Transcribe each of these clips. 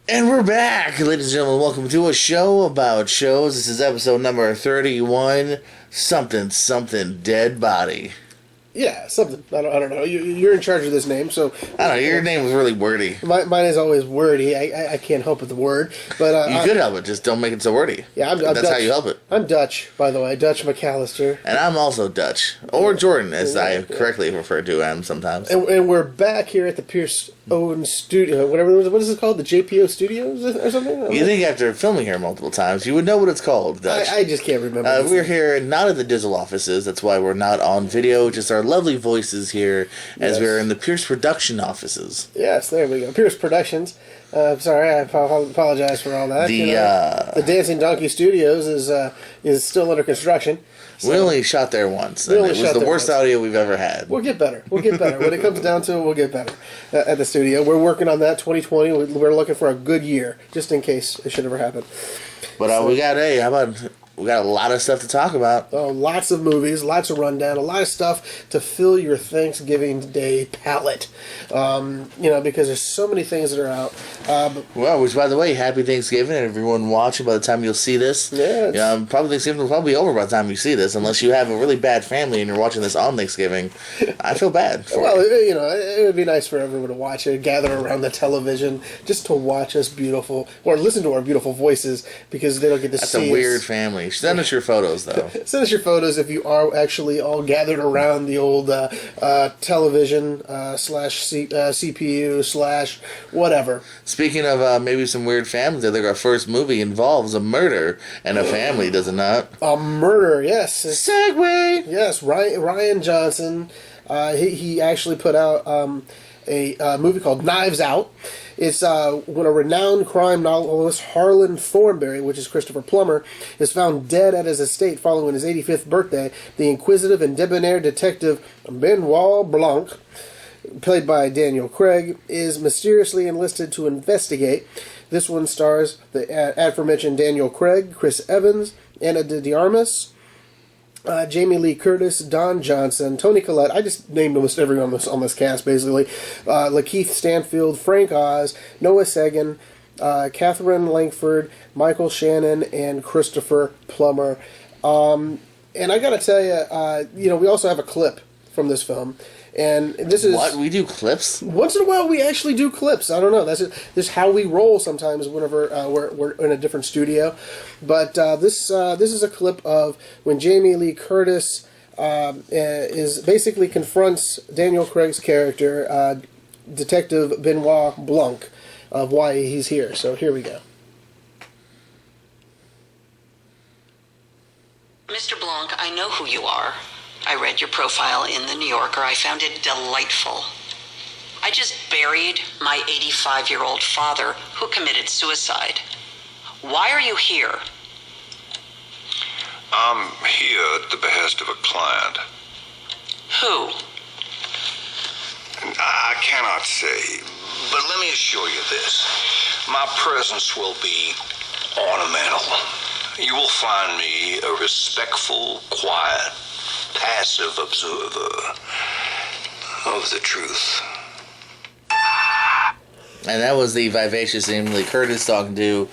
And we're back, ladies and gentlemen. Welcome to a show about shows. This is episode number 31. Something dead body. Yeah, something. I don't know. You're in charge of this name, so... I don't know, your name was really wordy. Mine is always wordy. I can't help with the word, but... you could help it, just don't make it so wordy. Yeah, I'm That's Dutch. how you help it. I'm Dutch, by the way. Dutch McAllister. And I'm also Dutch. Or Jordan, as I correctly refer to him sometimes. And we're back here at the Pierce Owen Studio, whatever it was. What is it called? The JPO Studios or something? You think after filming here multiple times, you would know what it's called, Dutch. I just can't remember. We're here not at the Dizzle offices. That's why we're not on video. Just our lovely voices here as we're in the Pierce Production offices. Yes, there we go. Pierce Productions. Sorry, I apologize for all that. The Dancing Donkey Studios is still under construction. So we only shot there once. And it was the worst audio we've ever had. We'll get better. When it comes down to it, we'll get better at the studio. We're working on that 2020. We're looking for a good year, just in case it should ever happen. But we got we got a lot of stuff to talk about. Oh, lots of movies, lots of rundown, a lot of stuff to fill your Thanksgiving Day palette. Because there's so many things that are out. Which, by the way, happy Thanksgiving, and everyone watching by the time you'll see this. Yeah. Probably Thanksgiving will probably be over by the time you see this, unless you have a really bad family and you're watching this on Thanksgiving. I feel bad for you. It would be nice for everyone to watch it, gather around the television, just to watch us beautiful, or listen to our beautiful voices, because they don't get to see us. That's a weird family. Send us your photos, though. Send us your photos if you are actually all gathered around the old television / CPU / whatever. Speaking of maybe some weird families, I think our first movie involves a murder and a family, does it not? A murder, yes. Segue! Yes, Rian Johnson. He actually put out a movie called Knives Out. It's when a renowned crime novelist, Harlan Thornberry, which is Christopher Plummer, is found dead at his estate following his 85th birthday. The inquisitive and debonair detective Benoit Blanc, played by Daniel Craig, is mysteriously enlisted to investigate. This one stars the aforementioned Daniel Craig, Chris Evans, Ana de Armas, Jamie Lee Curtis, Don Johnson, Toni Collette. I just named almost everyone on this cast, basically. Lakeith Stanfield, Frank Oz, Noah Segan, Catherine Langford, Michael Shannon, and Christopher Plummer. And I gotta tell you, we also have a clip from this film. And this is... What? We do clips? Once in a while we actually do clips. I don't know. This is how we roll sometimes whenever we're in a different studio. But this is a clip of when Jamie Lee Curtis is basically confronts Daniel Craig's character, Detective Benoit Blanc, of why he's here. So here we go. Mr. Blanc, I know who you are. I read your profile in the New Yorker. I found it delightful. I just buried my 85-year-old father who committed suicide. Why are you here? I'm here at the behest of a client. Who? I cannot say, but let me assure you this. My presence will be ornamental. You will find me a respectful, quiet, passive observer of the truth. And that was the vivacious Jamie Lee Curtis talking to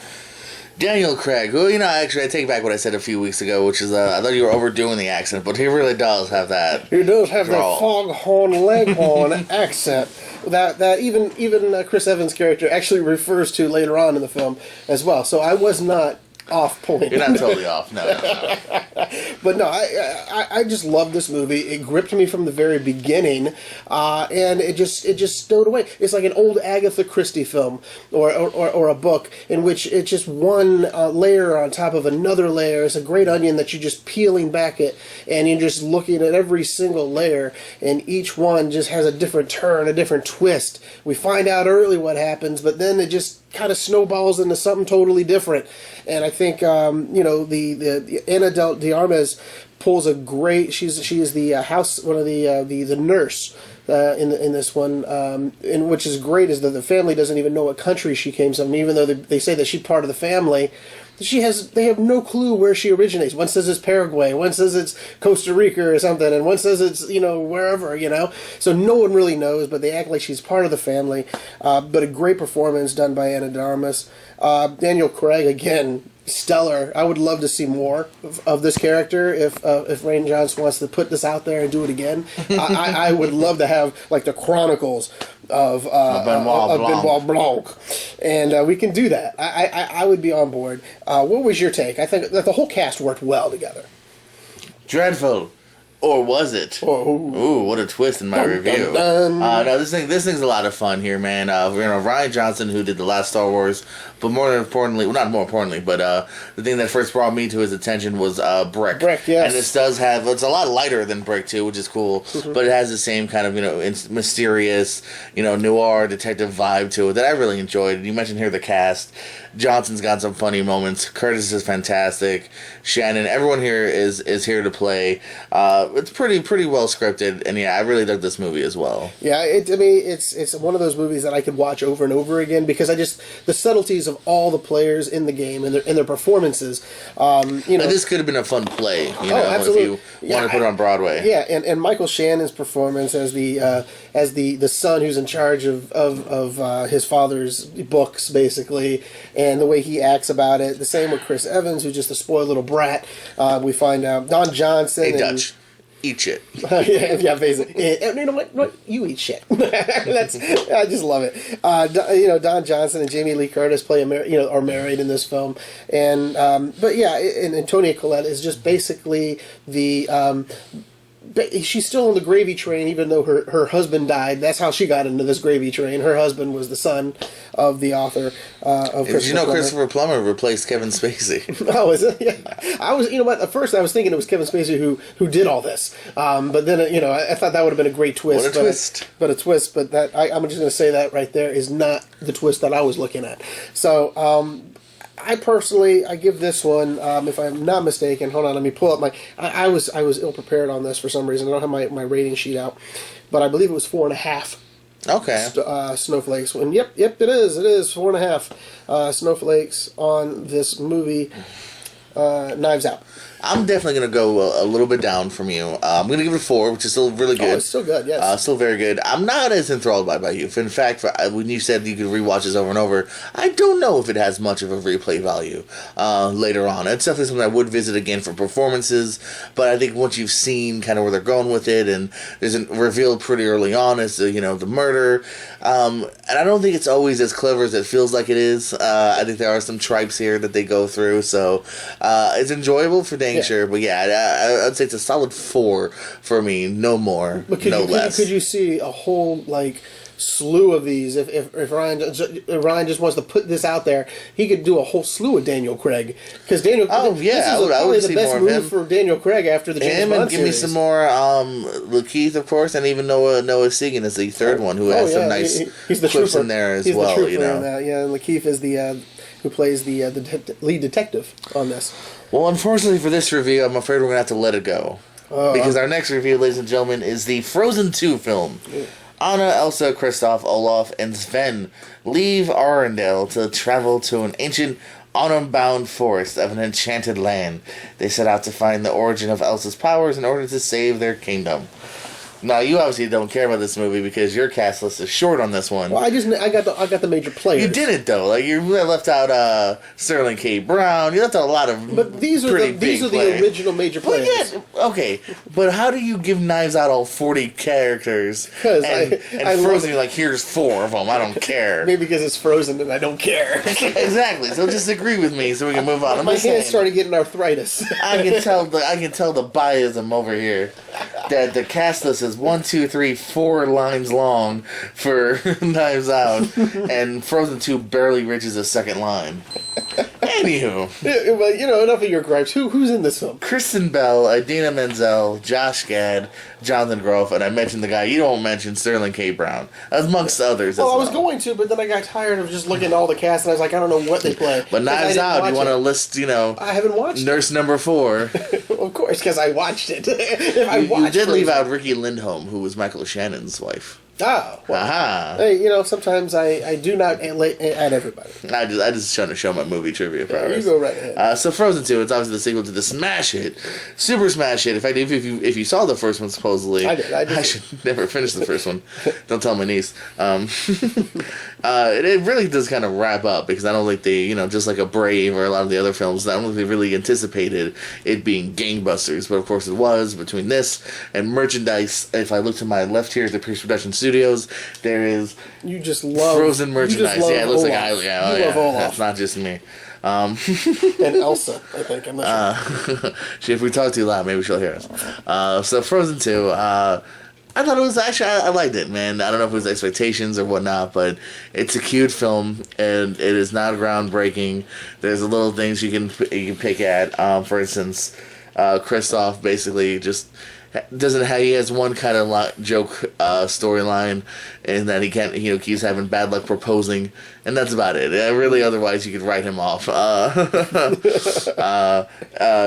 Daniel Craig, who, actually, I take back what I said a few weeks ago, which is, I thought you were overdoing the accent, but he really does have that. He does have drawl. that foghorn leghorn accent that even Chris Evans' character actually refers to later on in the film as well. So I was not off point. You're not totally off, no. But no, I just love this movie. It gripped me from the very beginning, and it just stowed away. It's like an old Agatha Christie film or a book in which it's just one layer on top of another layer. It's a great onion that you're just peeling back it, and you're just looking at every single layer, and each one just has a different turn, a different twist. We find out early what happens, but then it just kind of snowballs into something totally different. And I think the Ana de Armas pulls a great. She is the house, one of the nurse in this one, and which is great is that the family doesn't even know what country she came from, even though they say that she's part of the family. They have no clue where she originates. One says it's Paraguay, one says it's Costa Rica or something, and one says it's, wherever, So no one really knows, but they act like she's part of the family. But a great performance done by Anna de Armas. Daniel Craig, again, stellar. I would love to see more of this character if Rian Johnson wants to put this out there and do it again. I would love to have, like, the chronicles of Benoit Blanc. And we can do that. I would be on board. What was your take? I think that the whole cast worked well together. Dreadful. Or was it? Ooh, what a twist in my review. Dun, dun. No, this thing's a lot of fun here, man. Rian Johnson, who did the last Star Wars, but more importantly, well, not more importantly, but the thing that first brought me to his attention was Brick. Brick, yes. And this does have, it's a lot lighter than Brick, too, which is cool, but it has the same kind of, mysterious, noir detective vibe to it that I really enjoyed. You mentioned here the cast. Johnson's got some funny moments. Curtis is fantastic. Shannon, everyone here is here to play. It's pretty well scripted, and yeah, I really dug this movie as well. Yeah, it's one of those movies that I could watch over and over again because the subtleties of all the players in the game and their performances. This could have been a fun play. Absolutely. If you want to put it on Broadway. Yeah, and Michael Shannon's performance as the son who's in charge of his father's books, basically, and the way he acts about it. The same with Chris Evans, who's just a spoiled little brat. We find out Don Johnson. Hey, Dutch. Eat shit. yeah, basically. You know what? You eat shit. I just love it. Don Johnson and Jamie Lee Curtis are married in this film, and Tonia Collette is just basically the. She's still on the gravy train, even though her husband died. That's how she got into this gravy train. Her husband was the son of the author of Christopher Plummer. Christopher Plummer replaced Kevin Spacey. Oh, is it? Yeah. I was, at first I was thinking it was Kevin Spacey who did all this. But then, I thought that would have been a great twist. What a twist. But a twist. But that I'm just going to say that right there is not the twist that I was looking at. So, I personally, I give this one, if I'm not mistaken, hold on, let me pull up my, I was ill prepared on this for some reason. I don't have my rating sheet out, but I believe it was 4.5. Okay. Snowflakes. And yep, it is 4.5 snowflakes on this movie, Knives Out. I'm definitely going to go a little bit down from you. I'm going to give it a 4, which is still really good. Oh, it's still good, yes. Still very good. I'm not as enthralled by you. In fact, when you said you could rewatch this over and over, I don't know if it has much of a replay value later on. It's definitely something I would visit again for performances, but I think once you've seen kind of where they're going with it, and there's a reveal pretty early on as to, the murder, and I don't think it's always as clever as it feels like it is. I think there are some tripes here that they go through, so it's enjoyable for dang sure, but yeah, I'd say it's a solid 4 for me, no more, no less. Could you see a whole slew of these if Ryan just wants to put this out there? He could do a whole slew of Daniel Craig because Daniel. Oh yeah, I would see the best more of him. move for Daniel Craig after the James Bond and give me some more Lakeith, of course, and even Noah Segan is the third one who has some nice he's the clips trooper. in there as he's well. The trooper in that. Yeah, and Lakeith is the who plays the lead detective on this. Well, unfortunately for this review, I'm afraid we're going to have to let it go. Because our next review, ladies and gentlemen, is the Frozen 2 film. Yeah. Anna, Elsa, Kristoff, Olaf, and Sven leave Arendelle to travel to an ancient, autumn-bound forest of an enchanted land. They set out to find the origin of Elsa's powers in order to save their kingdom. Now, you obviously don't care about this movie because your cast list is short on this one. Well, I got the major players. You didn't though. Like you left out Sterling K. Brown. You left out a lot of. But these are the original major players. Well, yeah, okay. But how do you give Knives Out all 40 characters? Because and Frozen, you're like, here's 4 of them. I don't care. Maybe because it's Frozen and I don't care. Exactly. So just agree with me so we can move on. My hands started getting arthritis. I can tell the biasm over here. That the cast list is 1, 2, 3, 4 lines long for Knives Out, and Frozen 2 barely reaches a second line. Anywho, but enough of your gripes. Who's in this film? Kristen Bell, Idina Menzel, Josh Gad, Jonathan Groff, and I mentioned the guy you don't mention, Sterling K. Brown, amongst others. Well, I was going to, but then I got tired of just looking at all the cast, and I was like, I don't know what they play. But Knives Out, you want to list, I haven't watched Nurse Number 4. Of course, because I watched it. If I You watched did leave Frozen- out Ricky Lindholm, who was Michael Shannon's wife. Oh, well, Aha! hey, sometimes I do not add everybody. I just trying to show my movie trivia powers. You go right ahead. So Frozen 2, it's obviously the sequel to the smash hit, super smash hit. In fact, if you saw the first one, supposedly, I did. I should never finish the first one. Don't tell my niece. It really does kind of wrap up because I don't think they, just like a Brave or a lot of the other films, I don't think they really anticipated it being gangbusters. But of course, it was. Between this and merchandise, if I look to my left here at the pre-production studios, there is You just love Frozen you merchandise. just love Yeah, it looks like Olaf. you love Olaf. That's not just me. And Elsa, I think. I'm not sure. If we talk too loud, maybe she'll hear us. So Frozen 2, I thought it was actually, I liked it, man. I don't know if it was expectations or whatnot, but it's a cute film, and it is not groundbreaking. There's a little things you can pick at. For instance, Kristoff basically just doesn't have, he has one kind of joke storyline, and that he can't, keeps having bad luck proposing, and that's about it. Really, otherwise you could write him off.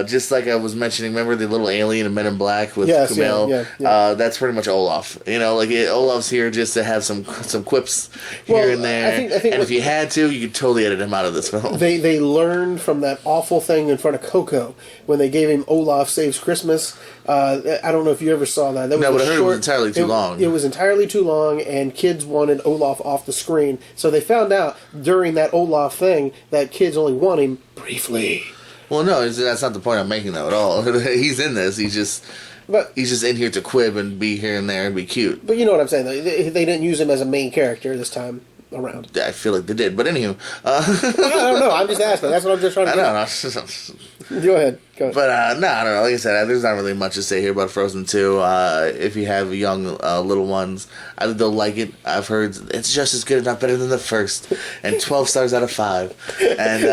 Just like I was mentioning, remember the little alien in Men in Black with Yes, Kumail? yeah. That's pretty much Olaf. Olaf's here just to have some quips here Well, and there. I think and what- if you had to, you could totally edit him out of this film. They learned from that awful thing in front of Coco when they gave him Olaf Saves Christmas. I don't know if you ever saw that. That No, was but I heard it was entirely too long. It was entirely too long, and kids wanted Olaf off the screen. So they found out during that Olaf thing that kids only want him briefly. Well, no, that's not the point I'm making, though, at all. He's in this. He's just in here to quib and be here and there and be cute. But you know what I'm saying. They didn't use him as a main character this time around. I feel like they did. But anywho. I don't know. I'm just asking. That's what I'm just trying to I do. don't know. Go ahead. But, no, I don't know. Like I said, there's not really much to say here about Frozen 2. If you have young little ones, I think they'll like it. I've heard it's just as good, if not better than the first. And 12 stars out of 5. And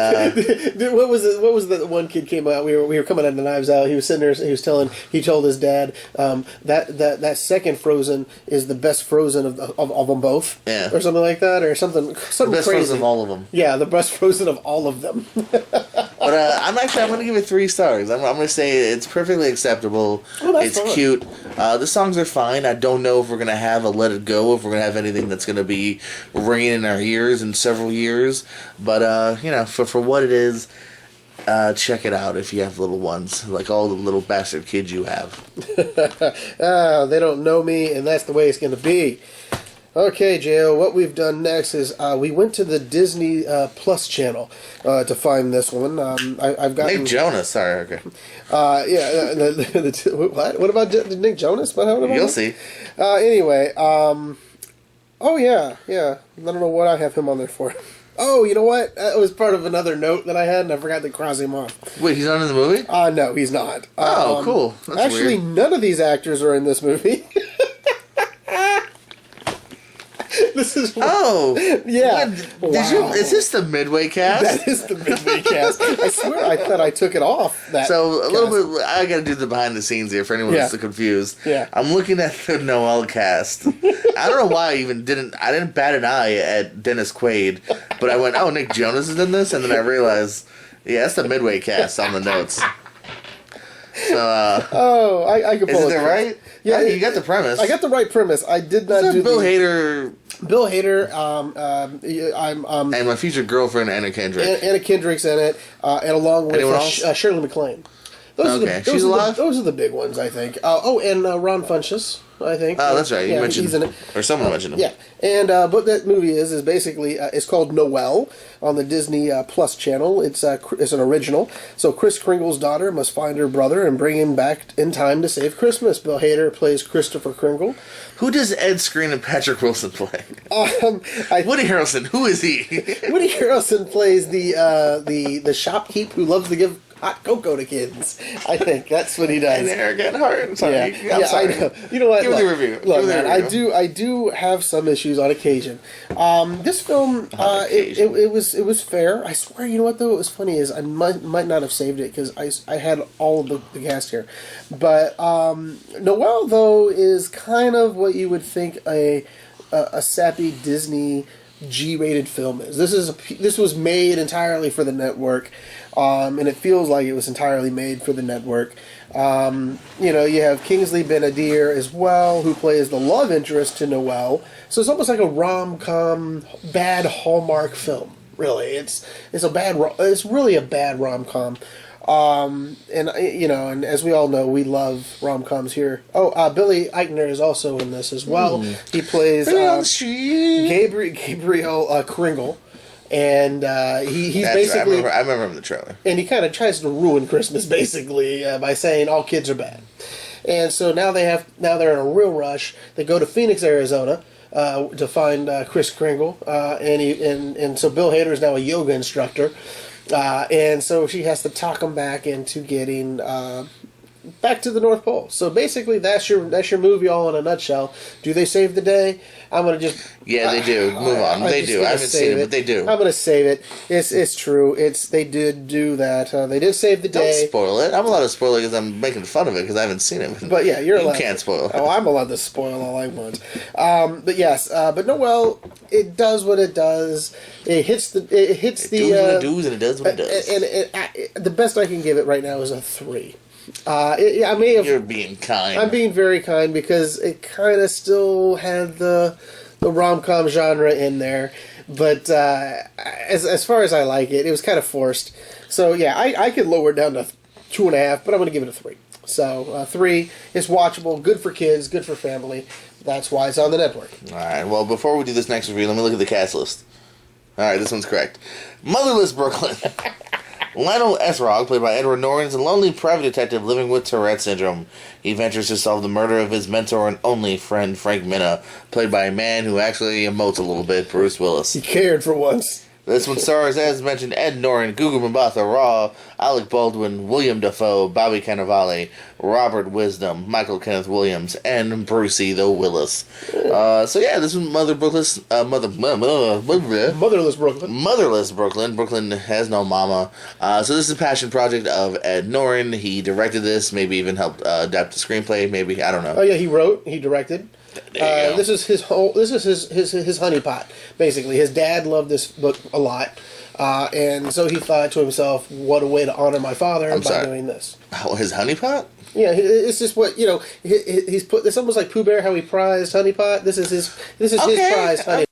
what was the one kid came out? We were coming out of Knives Out. He was sitting there. He told his dad that second Frozen is the best Frozen of them both. Yeah. Or something like that, or something the best crazy. Frozen of all of them. Yeah, the best Frozen of all of them. But I'm going to give it 3 stars. I'm going to say it's perfectly acceptable. Oh, that's it's fine. cute. The songs are fine. I don't know if we're going to have a Let It Go, if we're going to have anything that's going to be ringing in our ears in several years. But, for what it is, check it out if you have little ones, like all the little bastard kids you have. They don't know me, and that's the way it's going to be. Okay, Jo, what we've done next is we went to the Disney Plus channel to find this one. I've got Nick Jonas, sorry, okay. What? What about Nick Jonas? What about You'll him? see. Anyway, oh yeah. I don't know what I have him on there for. Oh, you know what? That was part of another note that I had, and I forgot to cross him off. Wait, he's not in the movie? No, he's not. Oh, cool. That's actually, weird. none of these actors are in this movie. This is Oh, yeah. Did Wow. Is this the Midway cast? That is the Midway cast. I swear, I thought I took it off. That So a cast. little bit. I got to do the behind the scenes here for anyone Yeah. who's confused. Yeah. I'm looking at the Noel cast. I don't know why I didn't bat an eye at Dennis Quaid, but I went, oh, Nick Jonas is in this, and then I realized, yeah, that's the Midway cast on the notes. So, Oh, I can pull is it. it right? Yeah, you got the premise. I got the right premise. I did not Is do that Bill the Hader Bill Hader. I'm and my future girlfriend Anna Kendrick. Anna Kendrick's in it, and along with Anyone else? Shirley MacLaine. Those Okay. She's alive? Those are the big ones, I think. And Ron Funches, I think. Oh, that's right. You mentioned, he's in it. or someone mentioned him. Yeah, and what that movie is basically it's called Noelle on the Disney Plus channel. It's an original. So Kris Kringle's daughter must find her brother and bring him back in time to save Christmas. Bill Hader plays Christopher Kringle. Who does Ed Skrein and Patrick Wilson play? I Woody Harrelson. Who is he? Woody Harrelson plays the shopkeep who loves to give hot cocoa to kids. I think that's what he does. And arrogant heart. I'm sorry. Yeah, I'm sorry. I know. You know what? Give me the review. Look, Give me the man, review. I do have some issues on occasion. This film, occasion. it was fair. I swear, you know what though? It was funny is I might not have saved it because I had all of the cast here, but Noelle though is kind of what you would think a sappy Disney G-rated film is. This was made entirely for the network. and it feels like it was entirely made for the network. You have Kingsley Ben-Adir as well, who plays the love interest to Noelle. So it's almost like a rom-com, bad Hallmark film. Really, it's really a bad rom-com. And as we all know, we love rom-coms here. Billy Eichner is also in this as well. He plays Gabriel Kringle. And he's basically... I remember him in the trailer. And he kind of tries to ruin Christmas, basically, by saying all kids are bad. And so now they're in a real rush. They go to Phoenix, Arizona, to find Kris Kringle. And so Bill Hader is now a yoga instructor. And so she has to talk him back into getting... back to the North Pole. So basically, that's your movie all in a nutshell. Do they save the day? I'm gonna just they do. Move on. They do. I haven't seen it, but they do. I'm gonna save it. It's true. They did do that. They did save the day. Don't spoil it. I'm allowed to spoil it because I'm making fun of it because I haven't seen it. But yeah, you can't spoil it. Oh, I'm allowed to spoil all I want. But yes, but Noelle, it does what it does. It hits the. It does and it does what it does. And the best I can give it right now is a 3. I may have. You're being kind. I'm being very kind because it kind of still had the rom-com genre in there, but as far as I like it, it was kind of forced. So yeah, I could lower it down to 2.5, but I'm going to give it a 3. So 3 is watchable, good for kids, good for family. That's why it's on the network. All right. Well, before we do this next review, let me look at the cast list. All right, this one's correct. Motherless Brooklyn. Lionel Esrog, played by Edward Norton, is a lonely private detective living with Tourette syndrome. He ventures to solve the murder of his mentor and only friend, Frank Minna, played by a man who actually emotes a little bit, Bruce Willis. He cared for once. This one stars, as mentioned, Ed Norton, Gugu Mbatha Raw, Alec Baldwin, William Dafoe, Bobby Cannavale, Robert Wisdom, Michael Kenneth Williams, and Brucey the Willis. So yeah, this is Motherless Brooklyn. Motherless Brooklyn. Brooklyn has no mama. So this is a passion project of Ed Norton. He directed this, maybe even helped adapt the screenplay. Maybe, I don't know. Oh yeah, he directed. This is his honeypot. Basically, his dad loved this book a lot, and so he thought to himself, "What a way to honor my father by doing this." Oh, his honeypot? Yeah, it's just what he's put. It's almost like Pooh Bear, how he prized honeypot. This is his prized honey.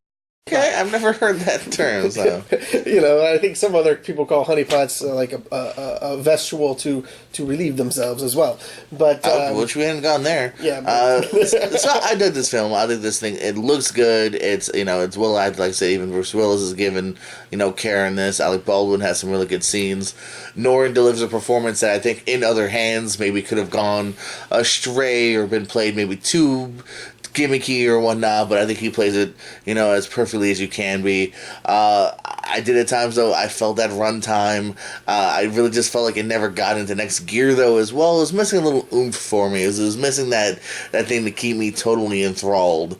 Okay, I've never heard that term. So I think some other people call honeypots like a vegetable to relieve themselves as well. But which we hadn't gone there. Yeah. So I did this film. I think this thing. It looks good. It's it's well acted. Like I said, even Bruce Willis is given care in this. Alec Baldwin has some really good scenes. Norton delivers a performance that I think in other hands maybe could have gone astray or been played maybe too gimmicky or whatnot, but I think he plays it, as perfectly as you can be. I did at times, though, I felt that runtime. I really just felt like it never got into next gear, though, as well. It was missing a little oomph for me. It was missing that thing to keep me totally enthralled.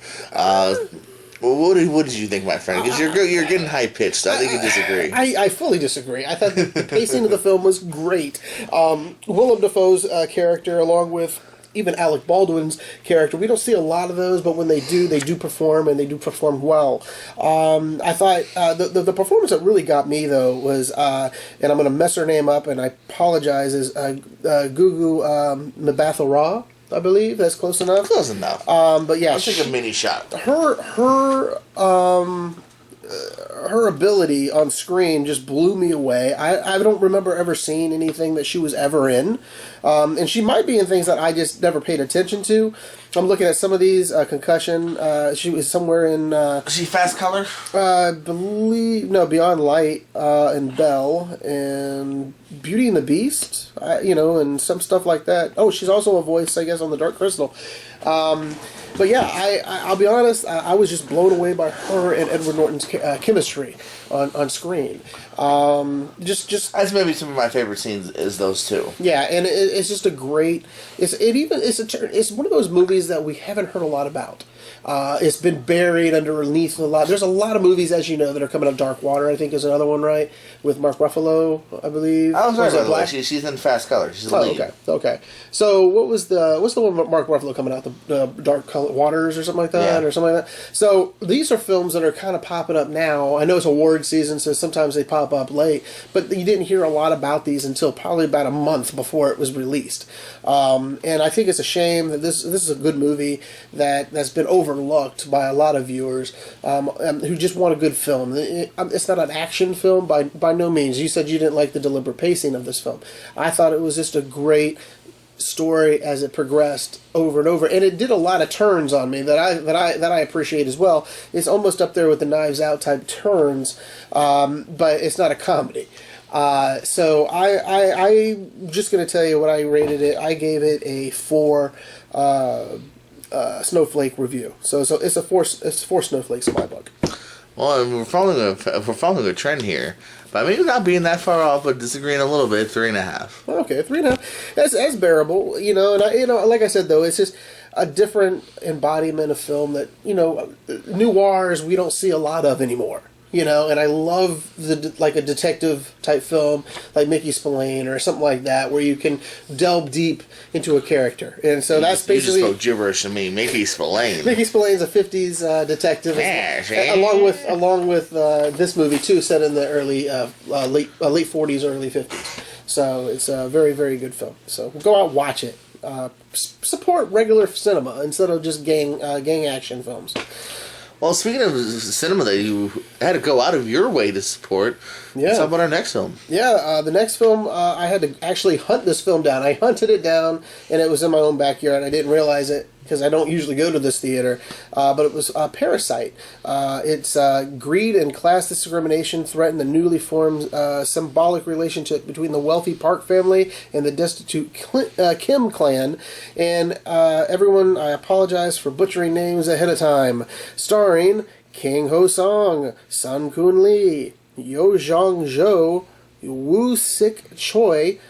What did you think, my friend? Because you're getting high-pitched. I think you disagree. I fully disagree. I thought the pacing of the film was great. Willem Dafoe's character, along with even Alec Baldwin's character, we don't see a lot of those, but when they do perform, and they do perform well. I thought the performance that really got me, though, was, and I'm going to mess her name up, and I apologize, is Gugu Mbatha Raw, I believe. That's close enough. Close enough. But yeah, I'll take a mini shot. Her ability on screen just blew me away. I don't remember ever seeing anything that she was ever in. And she might be in things that I just never paid attention to. I'm looking at some of these. Concussion. She was somewhere in... Is she Fast Color? Beyond Light and Belle and Beauty and the Beast. And some stuff like that. Oh, she's also a voice, I guess, on The Dark Crystal. But yeah, I'll be honest, I was just blown away by her and Edward Norton's chemistry on screen. Just that's maybe some of my favorite scenes is those two. Yeah, and it's just a great. It's one of those movies that we haven't heard a lot about. It's been buried underneath a lot. There's a lot of movies, as you know, that are coming up. Dark Water, I think, is another one, right? With Mark Ruffalo, I believe. I was right, by the way. She's in Fast Color. She's the lead. Okay. So what's the one with Mark Ruffalo coming out? The Dark Color. Waters or something like that, Yeah. or something like that. So these are films that are kind of popping up now. I know it's award season, so sometimes they pop up late, but you didn't hear a lot about these until probably about a month before it was released. And I think it's a shame that this is a good movie that's been overlooked by a lot of viewers who just want a good film. It's not an action film by no means. You said you didn't like the deliberate pacing of this film. I thought it was just a great story as it progressed over and over, and it did a lot of turns on me that I appreciate as well. It's almost up there with the Knives Out type turns, but it's not a comedy. So I'm just going to tell you what I rated it. I gave it a 4 snowflake review. So it's a 4 snowflakes in my book. Well, we're following a trend here, but maybe not being that far off, but disagreeing a little bit. 3.5. Okay, 3.5. That's bearable, And like I said though, it's just a different embodiment of film that noirs we don't see a lot of anymore. And I love a detective type film like Mickey Spillane or something like that, where you can delve deep into a character. And so that's basically you just spoke gibberish to me. Mickey Spillane. Mickey Spillane's a '50s detective, along with this movie too, set in the early late '40s, early '50s. So it's a very, very good film. So go out and watch it. Support regular cinema instead of just gang action films. Well, speaking of cinema that you had to go out of your way to support, let's talk about our next film. Yeah, the next film, I had to actually hunt this film down. I hunted it down, and it was in my own backyard. I didn't realize it because I don't usually go to this theater, but it was Parasite. It's greed and class discrimination threaten the newly formed symbolic relationship between the wealthy Park family and the destitute Kim clan. And everyone, I apologize for butchering names ahead of time. Starring King Ho Song, Sun Kun Lee, Yo Jong Jo, Woo Sik Choi,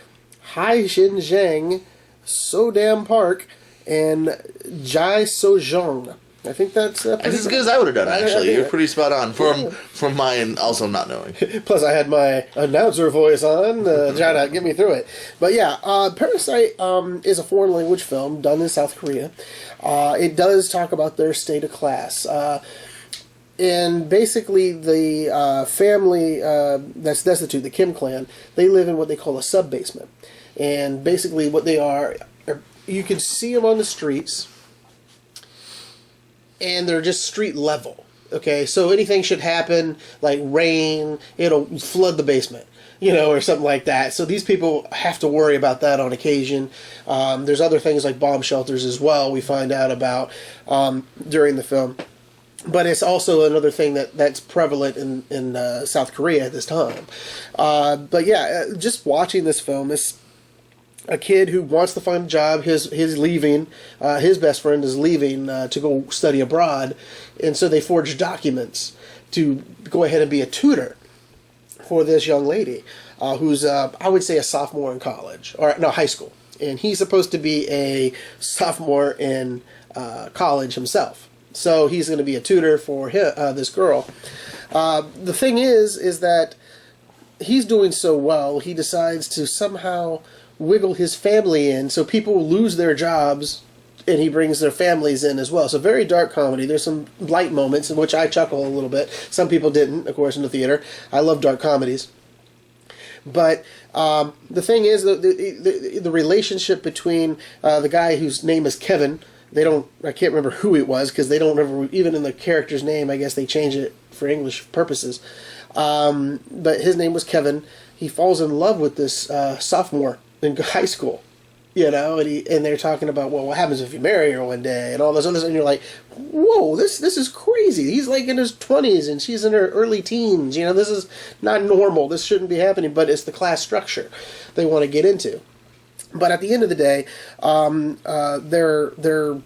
Hai Shin Zhang, So Dam Park, and Jai So Jung. I think that's as good as I would have done, actually. You're pretty spot on from mine also not knowing. Plus, I had my announcer voice on, trying to get me through it. But yeah, Parasite is a foreign language film done in South Korea. It does talk about their state of class. And basically, the family that's destitute, the Kim clan, they live in what they call a sub-basement. And basically what they are, you can see them on the streets, and they're just street level. Okay, so anything should happen, like rain, it'll flood the basement, or something like that. So these people have to worry about that on occasion. There's other things like bomb shelters as well, we find out about during the film. But it's also another thing that's prevalent in South Korea at this time. But yeah, just watching this film, it's a kid who wants to find a job. His leaving. His best friend is leaving to go study abroad, and so they forge documents to go ahead and be a tutor for this young lady, who's I would say a sophomore in college, or no, high school, and he's supposed to be a sophomore in college himself. So he's going to be a tutor for this girl. The thing is that he's doing so well, he decides to somehow wiggle his family in, so people lose their jobs, and he brings their families in as well. So very dark comedy. There's some light moments in which I chuckle a little bit. Some people didn't, of course, in the theater. I love dark comedies. But the thing is, the relationship between the guy whose name is Kevin, I can't remember who it was, because they don't remember, even in the character's name, I guess they changed it for English purposes. But his name was Kevin. He falls in love with this sophomore in high school, and they're talking about, well, what happens if you marry her one day, and all this other, and you're like, whoa, this is crazy. He's like in his 20s, and she's in her early teens. This is not normal. This shouldn't be happening, but it's the class structure they want to get into. But at the end of the day, their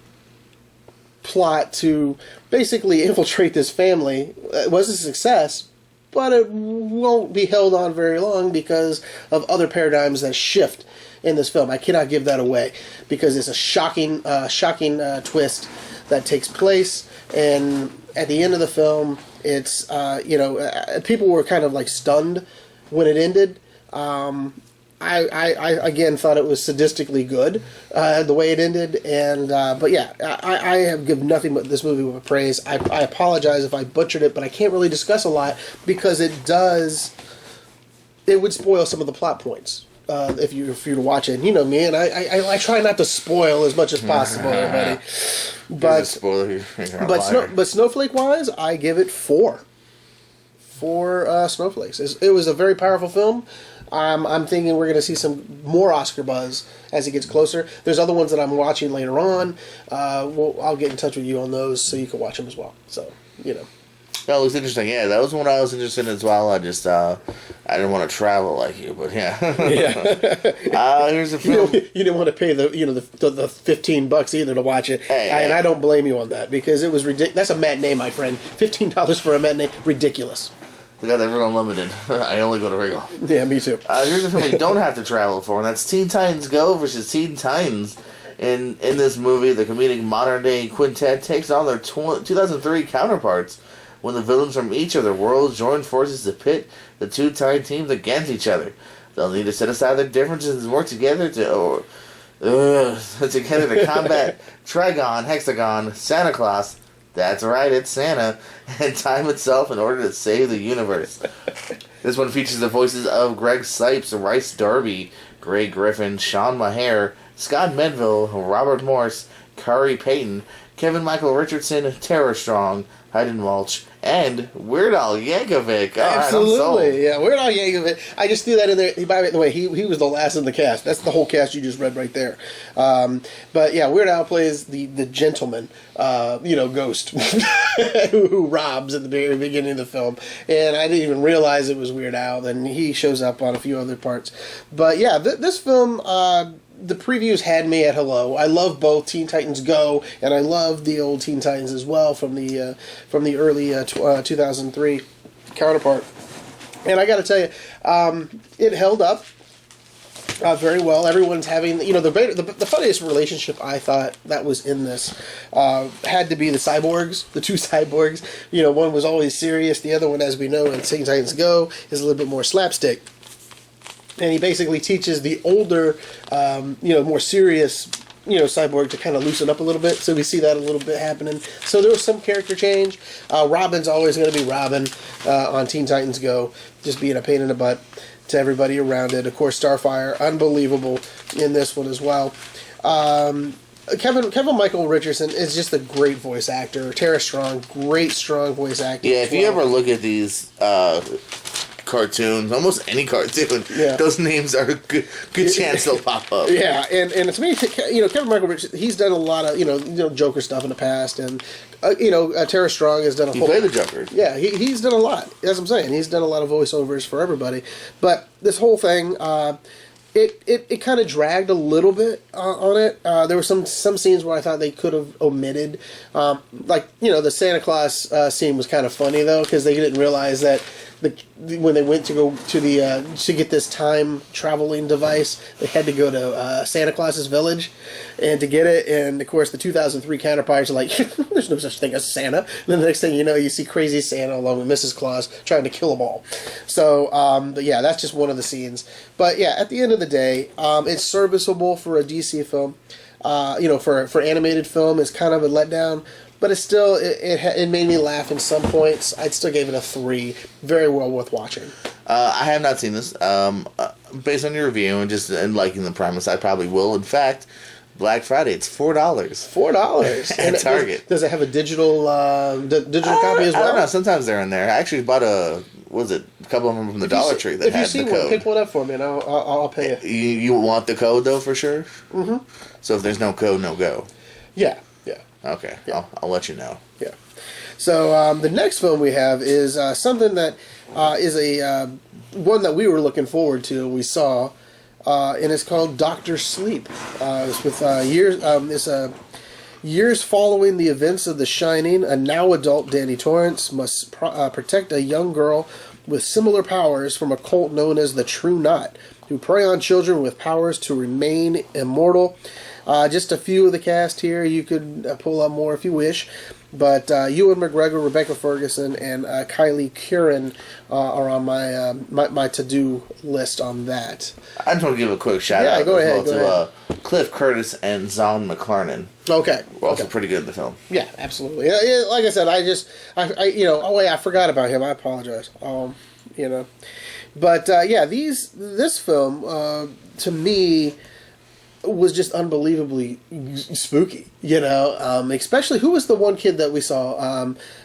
plot to basically infiltrate this family was a success, but it won't be held on very long because of other paradigms that shift in this film. I cannot give that away because it's a shocking twist that takes place, and at the end of the film, it's people were kind of like stunned when it ended. I again thought it was sadistically good, the way it ended, and but yeah, I have given nothing but this movie with praise. I apologize if I butchered it, but I can't really discuss a lot because it would spoil some of the plot points. If you were to watch it, and you know me, and I try not to spoil as much as possible, everybody. But Snowflake wise, I give it 4. 4 snowflakes. It was a very powerful film. I'm thinking we're going to see some more Oscar buzz as it gets closer. There's other ones that I'm watching later on. I'll get in touch with you on those so you can watch them as well. So, you know. No, it was interesting. Yeah, that was one I was interested in as well. I just, I didn't want to travel like you, but yeah. Yeah. Here's a film. You didn't want to pay the $15 either to watch it, and I don't blame you on that because it was ridiculous. That's a matinee, my friend. $15 for a matinee, ridiculous. We got Everyone Unlimited. I only go to Regal. Yeah, me too. Here's a film you don't have to travel for, and that's Teen Titans Go versus Teen Titans. In this movie, the comedic modern-day quintet takes on their 2003 counterparts when the villains from each of their worlds join forces to pit the two Titan teams against each other. They'll need to set aside their differences and work together to combat Trigon, Hexagon, Santa Claus. That's right, it's Santa, and time itself in order to save the universe. This one features the voices of Greg Sipes, Rice Darby, Greg Griffin, Sean Maher, Scott Medville, Robert Morse, Kari Payton, Kevin Michael Richardson, Tara Strong, Hayden Walsh, and Weird Al Yankovic. Absolutely, yeah, Weird Al Yankovic. I just threw that in there. By the way, he was the last in the cast. That's the whole cast you just read right there. But yeah, Weird Al plays the gentleman, ghost who robs at the very beginning of the film, and I didn't even realize it was Weird Al. Then he shows up on a few other parts. But yeah, this film. The previews had me at hello. I love both Teen Titans Go, and I love the old Teen Titans as well from the early 2003 counterpart. And I got to tell you, it held up very well. Everyone's having, the funniest relationship I thought that was in this had to be the cyborgs, the two cyborgs. One was always serious. The other one, as we know in Teen Titans Go, is a little bit more slapstick. And he basically teaches the older, more serious, Cyborg to kind of loosen up a little bit. So we see that a little bit happening. So there was some character change. Robin's always going to be Robin on Teen Titans Go, just being a pain in the butt to everybody around it. Of course, Starfire, unbelievable in this one as well. Kevin Michael Richardson is just a great voice actor. Tara Strong, great strong voice actor. Yeah, if you ever look at these cartoons, almost any cartoon, those names are a good chance they'll pop up. Yeah, and to me, Kevin Michael Richardson, he's done a lot of Joker stuff in the past, and Tara Strong has done a whole. He played the Joker. Yeah, he's done a lot. As I'm saying, he's done a lot of voiceovers for everybody. But this whole thing, it kind of dragged a little bit on it. There were some scenes where I thought they could have omitted, the Santa Claus scene was kind of funny though because they didn't realize that. When they went to go to to get this time traveling device, they had to go to Santa Claus's village, and to get it. And of course, the 2003 counterparts are like, "There's no such thing as Santa." And then the next thing you know, you see crazy Santa along with Mrs. Claus trying to kill them all. So, but yeah, that's just one of the scenes. But yeah, at the end of the day, it's serviceable for a DC film. For animated film, it's kind of a letdown. But it's still, it made me laugh in some points. I'd still give it a 3. Very well worth watching. I have not seen this. Based on your review and liking the premise, I probably will. In fact, Black Friday, it's $4. $4 at Target. Does it have a digital copy as well? I don't know. Sometimes they're in there. I actually bought a couple of them from the Dollar Tree that had the code. If you see one, pick one up for me, and I'll pay you. You want the code though, for sure. Mm-hmm. So if there's no code, no go. Yeah. Okay, yeah. I'll let you know. Yeah. So the next film we have is something that is a one that we were looking forward to. We saw, and it's called Doctor Sleep. It's with years following the events of The Shining. A now adult Danny Torrance must protect a young girl with similar powers from a cult known as the True Knot, who prey on children with powers to remain immortal. Just a few of the cast here. You could pull up more if you wish. But Ewan McGregor, Rebecca Ferguson, and Kylie Curran are on my to-do list on that. I just want to give a quick shout out go ahead, to Cliff Curtis and Zahn McClarnon. Okay. Were also pretty good in the film. Yeah, absolutely. Yeah, like I said, I forgot about him. I apologize. But this film to me was just unbelievably spooky. Especially who was the one kid that we saw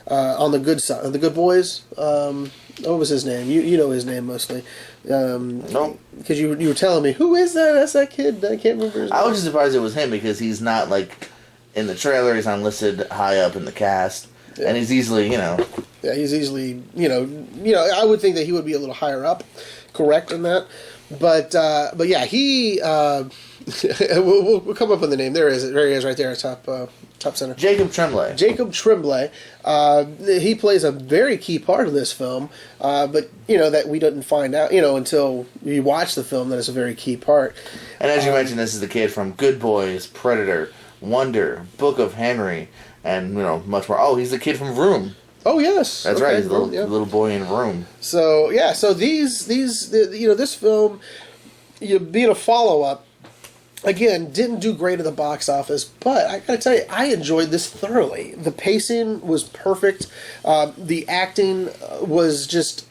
on the Good Side, the Good Boys. What was his name? You know his name mostly. No, because you were telling me who is that? That's that kid. I can't remember his name. I was just surprised it was him because he's not like in the trailer. He's not listed high up in the cast, and he's easily, Yeah, he's easily, I would think that he would be a little higher up, correct in that, but yeah, he. We'll come up with the name. There he is, right there, top center. Jacob Tremblay. Jacob Tremblay. He plays a very key part of this film, but that we didn't find out, until you watch the film that it's a very key part. And as you mentioned, this is the kid from Good Boys, Predator, Wonder, Book of Henry, and much more. Oh, he's the kid from Room. Oh yes, that's right. He's the little boy in Room. So yeah, this film, being a follow up. Again, didn't do great at the box office, but I gotta tell you, I enjoyed this thoroughly. The pacing was perfect. The acting was just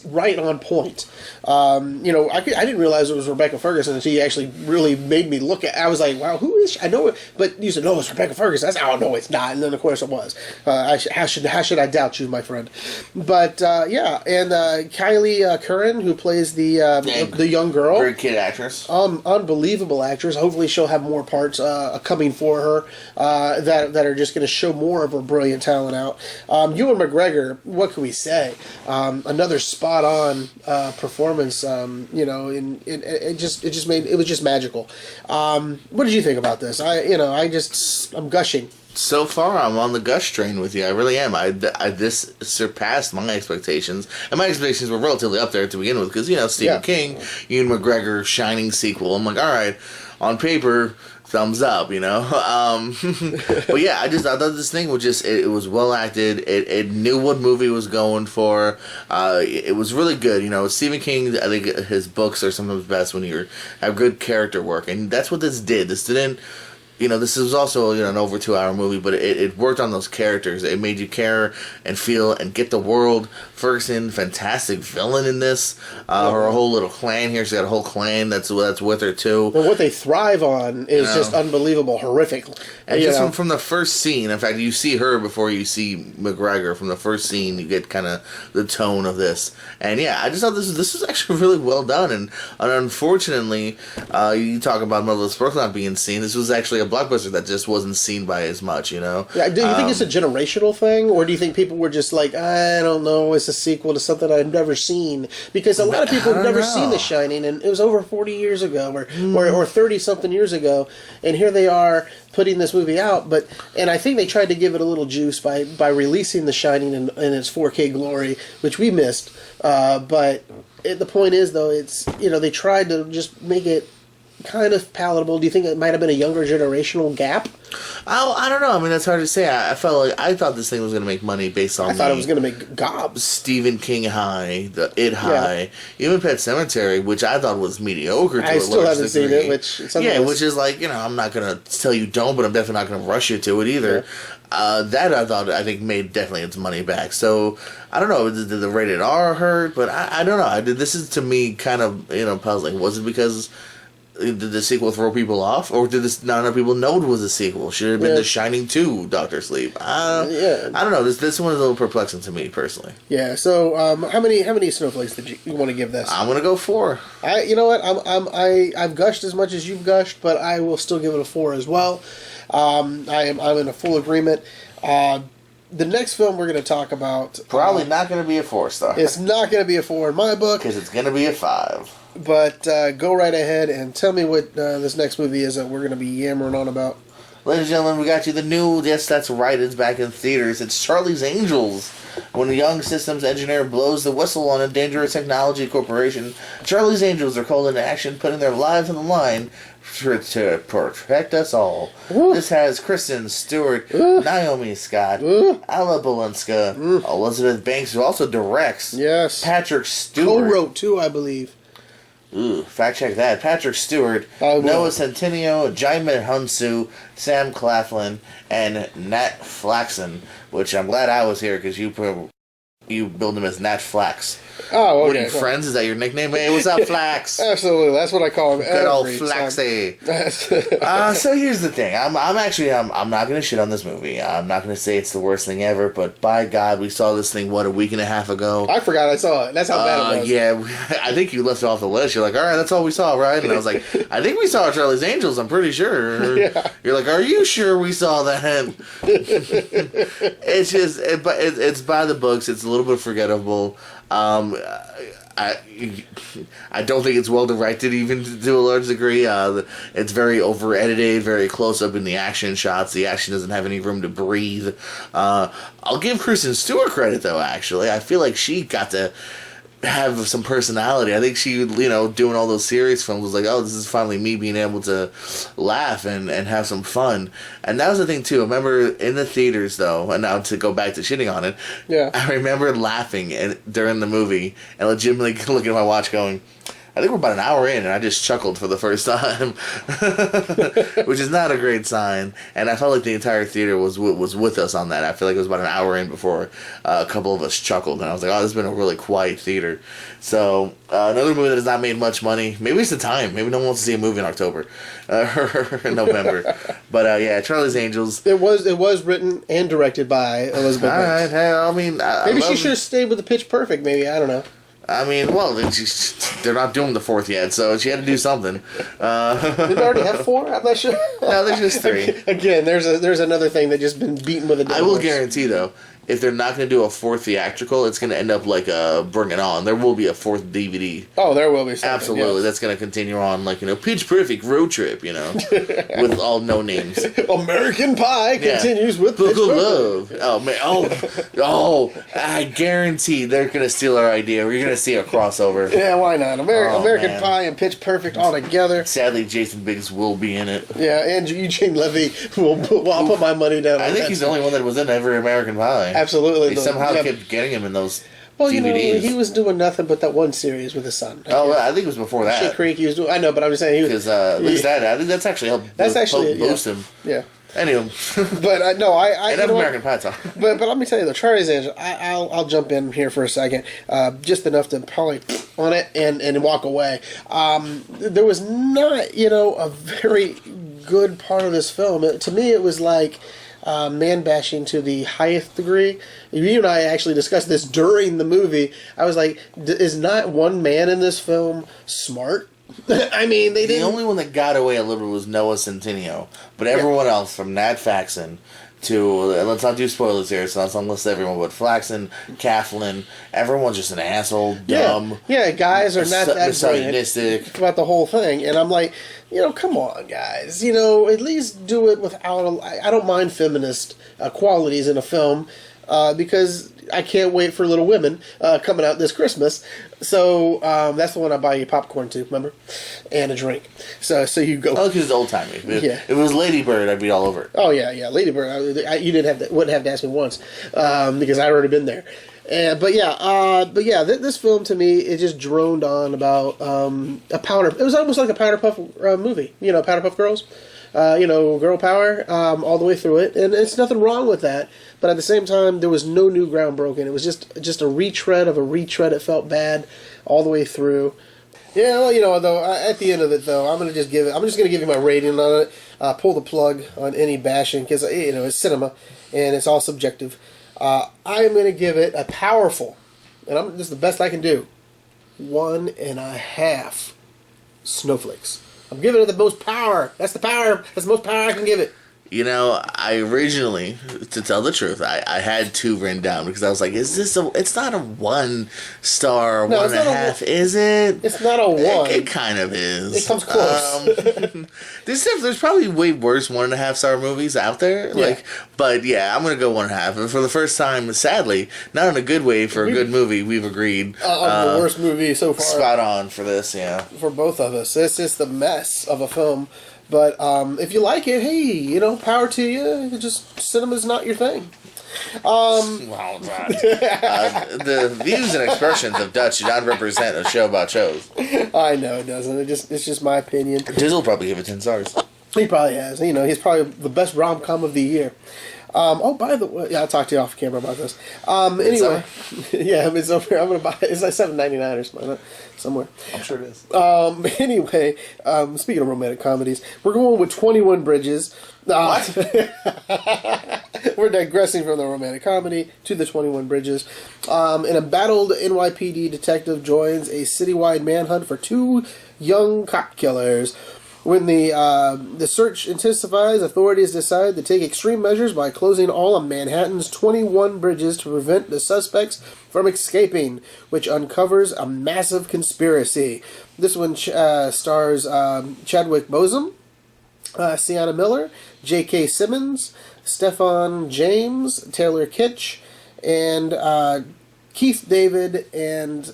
right on point. I didn't realize it was Rebecca Ferguson until you actually really made me look at. I was like, "Wow, who is she?" I know it, but you said, "No, it's Rebecca Ferguson." I said, "Oh no, it's not." And then of course it was. How should I doubt you, my friend? But and Kylie Curran, who plays the young girl, very kid actress, unbelievable actress. Hopefully, she'll have more parts coming for her that are just going to show more of her brilliant talent out. Ewan McGregor, what can we say? Another spot on performance. It was just magical. What did you think about this? I'm gushing. So far, I'm on the gush train with you. I really am. This surpassed my expectations, and my expectations were relatively up there to begin with because Stephen King, Ewan McGregor, Shining sequel. I'm like, all right, on paper, thumbs up, But yeah, I thought this thing was it was well acted. It knew what movie it was going for. It was really good. Stephen King, I think his books are sometimes best when you have good character work, and that's what this did. This didn't. This was also an over 2-hour movie, but it worked on those characters. It made you care and feel and get the world. Ferguson, fantastic villain in this. Her whole little clan here. She's got a whole clan that's with her too. Well, what they thrive on is just unbelievable, horrific. And just from the first scene, in fact, you see her before you see McGregor. From the first scene, you get kind of the tone of this. And yeah, I just thought this was actually really well done. And unfortunately, you talk about Motherless Brooke not being seen. This was actually a blockbuster that just wasn't seen by as much, Yeah, do you think it's a generational thing, or do you think people were just like, I don't know, it's a sequel to something I've never seen? Because a lot of people have never seen The Shining, and it was over 40 years ago, or 30-something years ago, and here they are putting this movie out, and I think they tried to give it a little juice by releasing The Shining in its 4K glory, which we missed, but the point is, though, it's, they tried to just make it kind of palatable. Do you think it might have been a younger generational gap? I don't know. I mean, that's hard to say. I thought this thing was going to make money based on. I thought it was going to make gobs. Stephen King high, the It high, even Pet Sematary, which I thought was mediocre. I still haven't seen it. Which is like I'm not going to tell you don't, but I'm definitely not going to rush you to it either. Yeah. That I think made definitely its money back. So I don't know. Did the rated R hurt? But I don't know. This is to me kind of puzzling. Was it because did the sequel throw people off, or did not enough people know it was a sequel? Should it have been The Shining 2, Doctor Sleep? I don't know. This one is a little perplexing to me personally. Yeah. So, how many snowflakes did you want to give this? I'm gonna go 4. You know what? I've gushed as much as you've gushed, but I will still give it a 4 as well. I'm in a full agreement. The next film we're going to talk about probably not going to be a 4-star. It's not going to be a 4 in my book because it's going to be a 5. But go right ahead and tell me what this next movie is that we're going to be yammering on about. Ladies and gentlemen, we got you the new, yes, that's right, it's back in theaters. It's Charlie's Angels. When a young systems engineer blows the whistle on a dangerous technology corporation, Charlie's Angels are called into action, putting their lives on the line to protect us all. Ooh. This has Kristen Stewart, Ooh. Naomi Scott, Ooh. Ella Balinska, Elizabeth Banks, who also directs. Yes. Patrick Stewart. Co-wrote too, I believe. Ooh, fact check that. Patrick Stewart, I will. Noah Centineo, Jaime Hunsu, Sam Claflin, and Nat Flaxen, which I'm glad I was here because you billed him as Nat Flax. Oh, okay. What are you, friends? Is that your nickname? Hey, what's up, Flax? Absolutely, that's what I call him. Good old every Flaxy. time. So here's the thing. I'm not gonna shit on this movie. I'm not gonna say it's the worst thing ever. But by God, we saw this thing a week and a half ago. I forgot I saw it. That's how bad it was. Yeah, I think you left it off the list. You're like, all right, that's all we saw, right? And I was like, I think we saw Charlie's Angels. I'm pretty sure. Yeah. You're like, are you sure we saw that? It's just, it's by the books. It's a little bit forgettable. I don't think it's well directed, even to a large degree. It's very over edited, very close up in the action shots. The action doesn't have any room to breathe. I'll give Kristen Stewart credit though. Actually, I feel like she got to have some personality. I think she, doing all those serious films was like, oh, this is finally me being able to laugh and have some fun. And that was the thing too. I remember in the theaters though, and now to go back to shitting on it, Yeah. I remember laughing during the movie and legitimately looking at my watch going, I think we're about an hour in, and I just chuckled for the first time, which is not a great sign. And I felt like the entire theater was with us on that. I feel like it was about an hour in before a couple of us chuckled, and I was like, "Oh, this has been a really quiet theater." So another movie that has not made much money. Maybe it's the time. Maybe no one wants to see a movie in October or November. But yeah, Charlie's Angels. It was written and directed by Elizabeth All Banks. right, I mean, Maybe she should have stayed with the Pitch Perfect. Maybe, I don't know. I mean, well, they're not doing the fourth yet, so she had to do something. Did they already have 4? I'm not sure. No, there's just 3. Again, there's another thing that just been beaten with a dead I will horse. guarantee, though, if they're not going to do a 4th theatrical, it's going to end up like Bring It On. There will be a 4th DVD. Oh, there will be something. Absolutely. Yes. That's going to continue on, like, Pitch Perfect Road Trip, with all no names. American Pie continues with Book Pitch of Perfect. Love. Oh, man. I guarantee they're going to steal our idea. We're going to see a crossover. Yeah, why not? American man. Pie and Pitch Perfect all together. Sadly, Jason Biggs will be in it. Yeah, and Eugene Levy I'll put my money down. I on think that. he's the only one that was in every American Pie. Absolutely. They somehow Yeah. kept getting him in those Well, DVDs. he was doing nothing but that one series with his son. Oh, well, I think it was before Shit that. Creek, he was doing. I know, but I'm just saying he was. Because at least that, I think that's actually helped That's actually boost him. Yeah, Anyway, but no, I enough you know American what? Pie talk. But let me tell you though, Charlie's Angels. I'll jump in here for a second, just enough to probably on it and walk away. There was not a very good part of this film. To me, it was like man bashing to the highest degree. You and I actually discussed this during the movie. I was like, is not one man in this film smart? I mean, they The didn't. only one that got away a little bit was Noah Centineo. But everyone else, from Nat Faxon to, let's not do spoilers here, so let's not list everyone, but Flaxon, Claflin, everyone's just an asshole, dumb, Yeah, guys are not that brilliant misogynistic. about the whole thing, and I'm like, come on, guys, at least do it without. I don't mind feminist qualities in a film because I can't wait for Little Women coming out this Christmas. So that's the one I buy you popcorn to, remember, and a drink. So you go. Oh, because it's old timey. If it was Lady Bird, I'd be all over it. Oh yeah, Lady Bird. You wouldn't have to ask me once because I'd already been there. This film to me, it just droned on about a powder. It was almost like a Powder Puff movie. Powder Puff Girls. Girl power all the way through it, and it's nothing wrong with that. But at the same time, there was no new ground broken. It was just a retread of a retread. It felt bad all the way through. Yeah, well, though at the end of it, though, I'm just gonna give you my rating on it. Pull the plug on any bashing because it's cinema and it's all subjective. I am gonna give it a powerful, and this is the best I can do, 1.5 snowflakes. I'm giving it the most power. That's the power. That's the most power I can give it. You know, I originally, to tell the truth, I had 2 written down because I was like, is this a... It's not a 1 star, No, one it's and a not a half, is it? It's not a 1. It kind of is. It comes close. There's probably way worse 1.5 star movies out there. Yeah. But yeah, I'm gonna go 1.5. And for the first time, sadly, not in a good way for a good movie, we've agreed. The worst movie so far. Spot on for this, yeah. For both of us. This is the mess of a film. But if you like it, hey, you know, power to you. Just cinema's not your thing. Well, the views and expressions of Dutch do not represent a show about shows. I know it doesn't. It's just my opinion. Diz will probably give it 10 stars. He probably has. You know, he's probably the best rom-com of the year. By the way, yeah, I'll talk to you off camera about this. Anyway, yeah, it's over. I'm gonna buy it. It's like $7.99 or something somewhere. I'm sure it is. Anyway, speaking of romantic comedies, we're going with 21 Bridges. What? We're digressing from the romantic comedy to the 21 Bridges. An embattled NYPD detective joins a citywide manhunt for 2 young cop killers. When the search intensifies, authorities decide to take extreme measures by closing all of Manhattan's 21 bridges to prevent the suspects from escaping, which uncovers a massive conspiracy. This one stars Chadwick Boseman, Sienna Miller, J.K. Simmons, Stephan James, Taylor Kitsch, and Keith David, and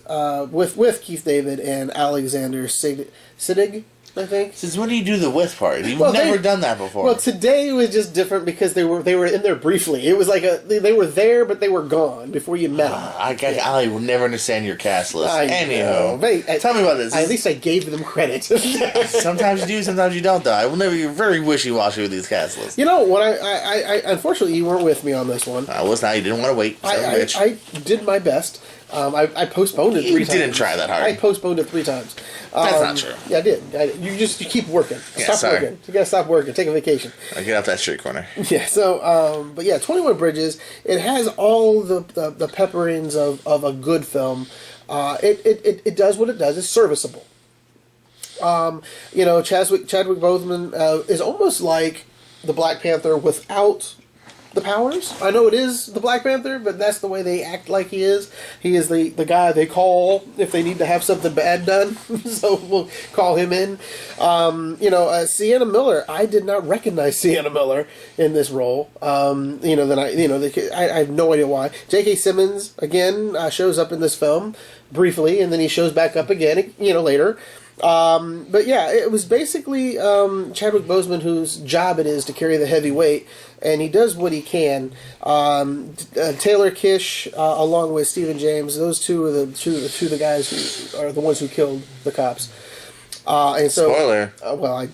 with Keith David and Alexander Siddig, I think. Since when do you do the with part? You've never done that before. Well, today was just different because they were in there briefly. It was like they were there, but they were gone before you met them. I will never understand your cast list. Know. Anywho, tell me about this. At least I gave them credit. Sometimes you do, sometimes you don't. Though I will never. You're very wishy-washy with these cast lists. You know, when I unfortunately you weren't with me on this one. I was not. You didn't want to wait. I did my best. I postponed it 3 times. You didn't try that hard. I postponed it 3 times. That's not true. Yeah, I did. You keep working. Yeah, Stop sorry. working. You gotta stop working. Take a vacation. I get out that street corner. Yeah. So, but yeah, 21 Bridges. It has all the pepperings of a good film. It does what it does. It's serviceable. You know, Chadwick Boseman is almost like the Black Panther without the powers. I know it is the Black Panther, but that's the way they act like he is. He is the guy they call if they need to have something bad done. So we'll call him in. You know, Sienna Miller. I did not recognize Sienna Miller in this role. You know, I have no idea why. J.K. Simmons again shows up in this film briefly, and then he shows back up again. You know, later. But yeah, it was basically Chadwick Boseman whose job it is to carry the heavy weight, and he does what he can. Taylor Kitsch, along with Stephen James, those two are the guys who are the ones who killed the cops. And so, spoiler.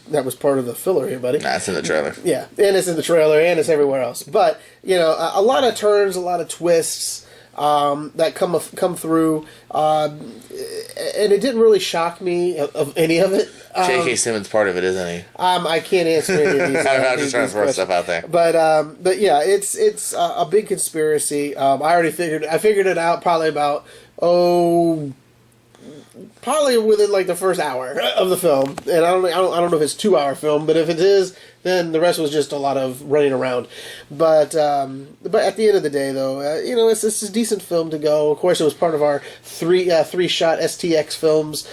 That was part of the filler here, buddy. Nah, it's in the trailer. Yeah, and it's in the trailer, and it's everywhere else. But you know, a lot of turns, a lot of twists. That come through, and it didn't really shock me of any of it. J.K. Simmons part of it, isn't he? I can't answer any of these. I'm just trying to throw stuff out there. But yeah, it's a big conspiracy. I already figured it out probably about probably within like the first hour of the film, and I don't know if it's a 2-hour film, but if it is, then the rest was just a lot of running around. But at the end of the day, though, you know, it's a decent film to go. Of course, it was part of our three shot STX films,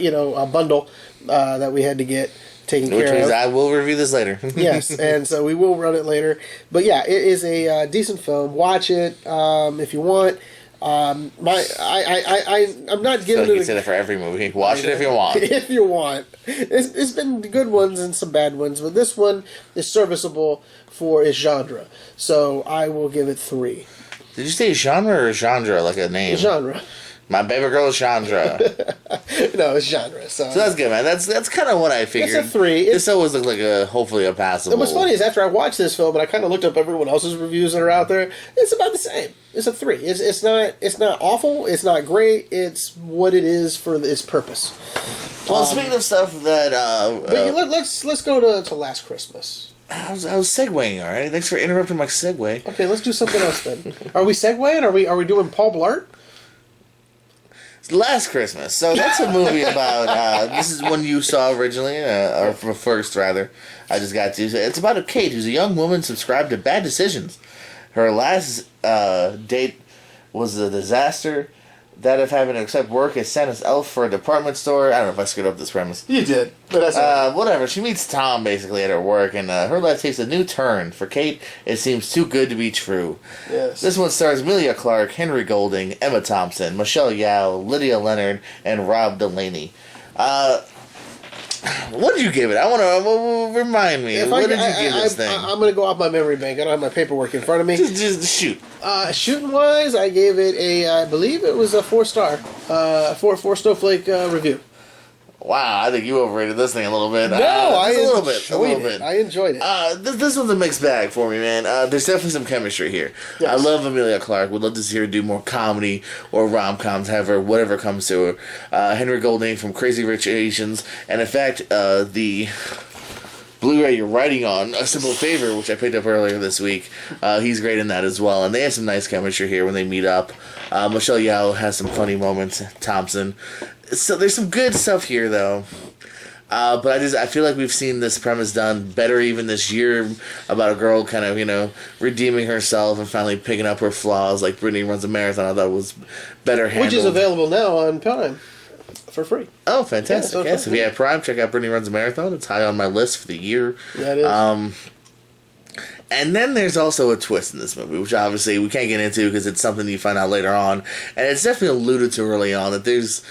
you know, a bundle that we had to get taken care of. I will review this later. Yes, and so we will run it later. But yeah, it is a decent film. Watch it if you want. I'm not giving So you it. can say that for every movie. Watch it if you want. If you want, it's been good ones and some bad ones, but this one is serviceable for its genre. So I will give it 3. Did you say genre or genre, like a name? Genre. My baby girl is Chandra. No, it's genre. So So that's good, man. That's kind of what I figured. It's a 3. This always looked like hopefully a passable. What's funny is after I watched this film and I kind of looked up everyone else's reviews that are out there, it's about the same. It's a 3. It's not awful. It's not great. It's what it is for its purpose. Well, speaking of stuff that, But let's go to Last Christmas. I was segueing. All right, thanks for interrupting my segue. Okay, let's do something else then. Are we segueing? Are we doing Paul Blart? Last Christmas. So that's a movie about. This is one you saw originally, or first rather. I just got to. It's about a Kate who's a young woman subscribed to bad decisions. Her last date was a disaster. That of having to accept work as Santa's elf for a department store. I don't know if I screwed up this premise. You did, but that's whatever. She meets Tom basically at her work, and her life takes a new turn. For Kate, it seems too good to be true. Yes. This one stars Emilia Clarke, Henry Golding, Emma Thompson, Michelle Yeoh, Lydia Leonard, and Rob Delaney. What did you give it? I want to remind me. What did you give this thing? I'm going to go off my memory bank. I don't have my paperwork in front of me. Just shoot. Shooting wise, I gave it I believe it was a 4-star, four snowflake review. Wow, I think you overrated this thing a little bit. No, I enjoyed it. I enjoyed it. This one's a mixed bag for me, man. There's definitely some chemistry here. Yes. I love Emilia Clarke. Would love to see her do more comedy or rom-coms, whatever comes to her. Henry Golding from Crazy Rich Asians. And in fact, the Blu-ray you're writing on, A Simple Favor, which I picked up earlier this week, he's great in that as well. And they have some nice chemistry here when they meet up. Michelle Yeoh has some funny moments. Thompson. So there's some good stuff here, though. But I feel like we've seen this premise done better even this year about a girl kind of, redeeming herself and finally picking up her flaws, like Brittany Runs a Marathon. I thought it was better handled. Which is available now on Prime for free. Oh, fantastic. Yeah, Yes, if you have Prime, check out Brittany Runs a Marathon. It's high on my list for the year. Yeah, it is. And then there's also a twist in this movie, which obviously we can't get into because it's something you find out later on. And it's definitely alluded to early on that there's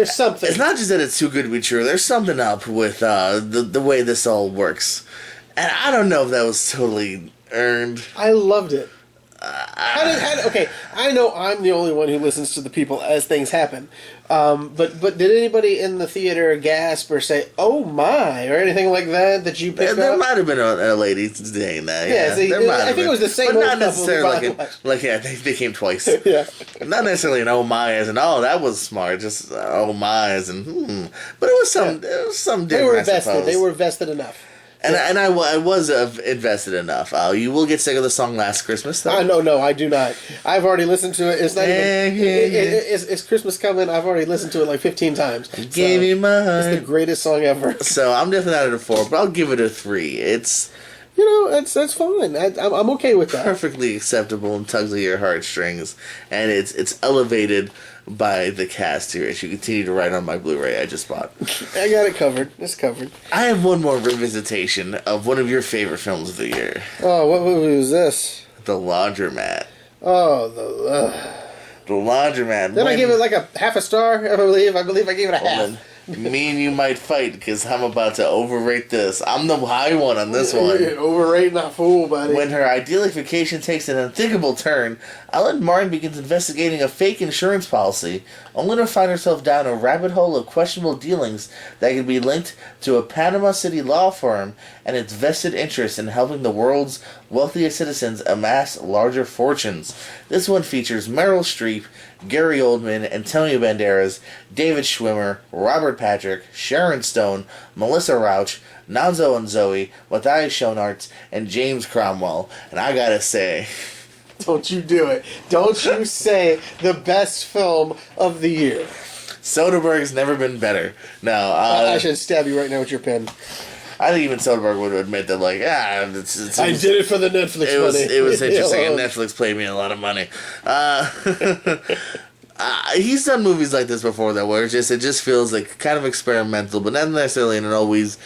something. It's not just that it's too good to be true. There's something up with the way this all works. And I don't know if that was totally earned. I loved it. Okay, I know I'm the only one who listens to the people as things happen. But did anybody in the theater gasp or say, "Oh my," or anything like that you picked There up? might have been a lady saying that. Yeah, see, there might I have think been. it was the same but old not couple necessarily who they came twice. Yeah. Not necessarily an oh my as in oh that was smart, just oh my as in But it was some different. They were I vested. suppose. They were vested enough. And I was invested enough. You will get sick of the song Last Christmas, though? No, I do not. I've already listened to it. It's not even... Yeah. It's Christmas coming. I've already listened to it like 15 times. Gave you my heart. It's the greatest song ever. So I'm definitely not at a 4, but I'll give it a 3. It's... that's fine. I'm okay with that. perfectly acceptable and tugs at your heartstrings. And it's elevated by the cast here as you continue to write on my Blu-ray I just bought. I got it covered. It's covered. I have one more revisitation of one of your favorite films of the year. Oh, what movie was this? The Laundromat. Oh, The Laundromat. Then I give it like a half a star, I believe. I believe I gave it a half. Me and you might fight because I'm about to overrate this. I'm the high one on this one. Overrate, not fool, buddy. When her idyllic vacation takes an unthinkable turn, Ellen Martin begins investigating a fake insurance policy, only to find herself down a rabbit hole of questionable dealings that could be linked to a Panama City law firm and its vested interest in helping the world's wealthiest citizens amass larger fortunes. This one features Meryl Streep, Gary Oldman, Antonio Banderas, David Schwimmer, Robert Patrick, Sharon Stone, Melissa Rauch, Nanzo and Zoe, Matthias Schoenaerts, and James Cromwell. And I gotta say... Don't you do it. Don't you say the best film of the year. Soderbergh's never been better. No, I should stab you right now with your pen. I think even Soderbergh would admit that, like, it's I did it for the Netflix money. It was interesting, and Netflix paid me a lot of money. He's done movies like this before, though, where it just feels like kind of experimental, but not necessarily in an always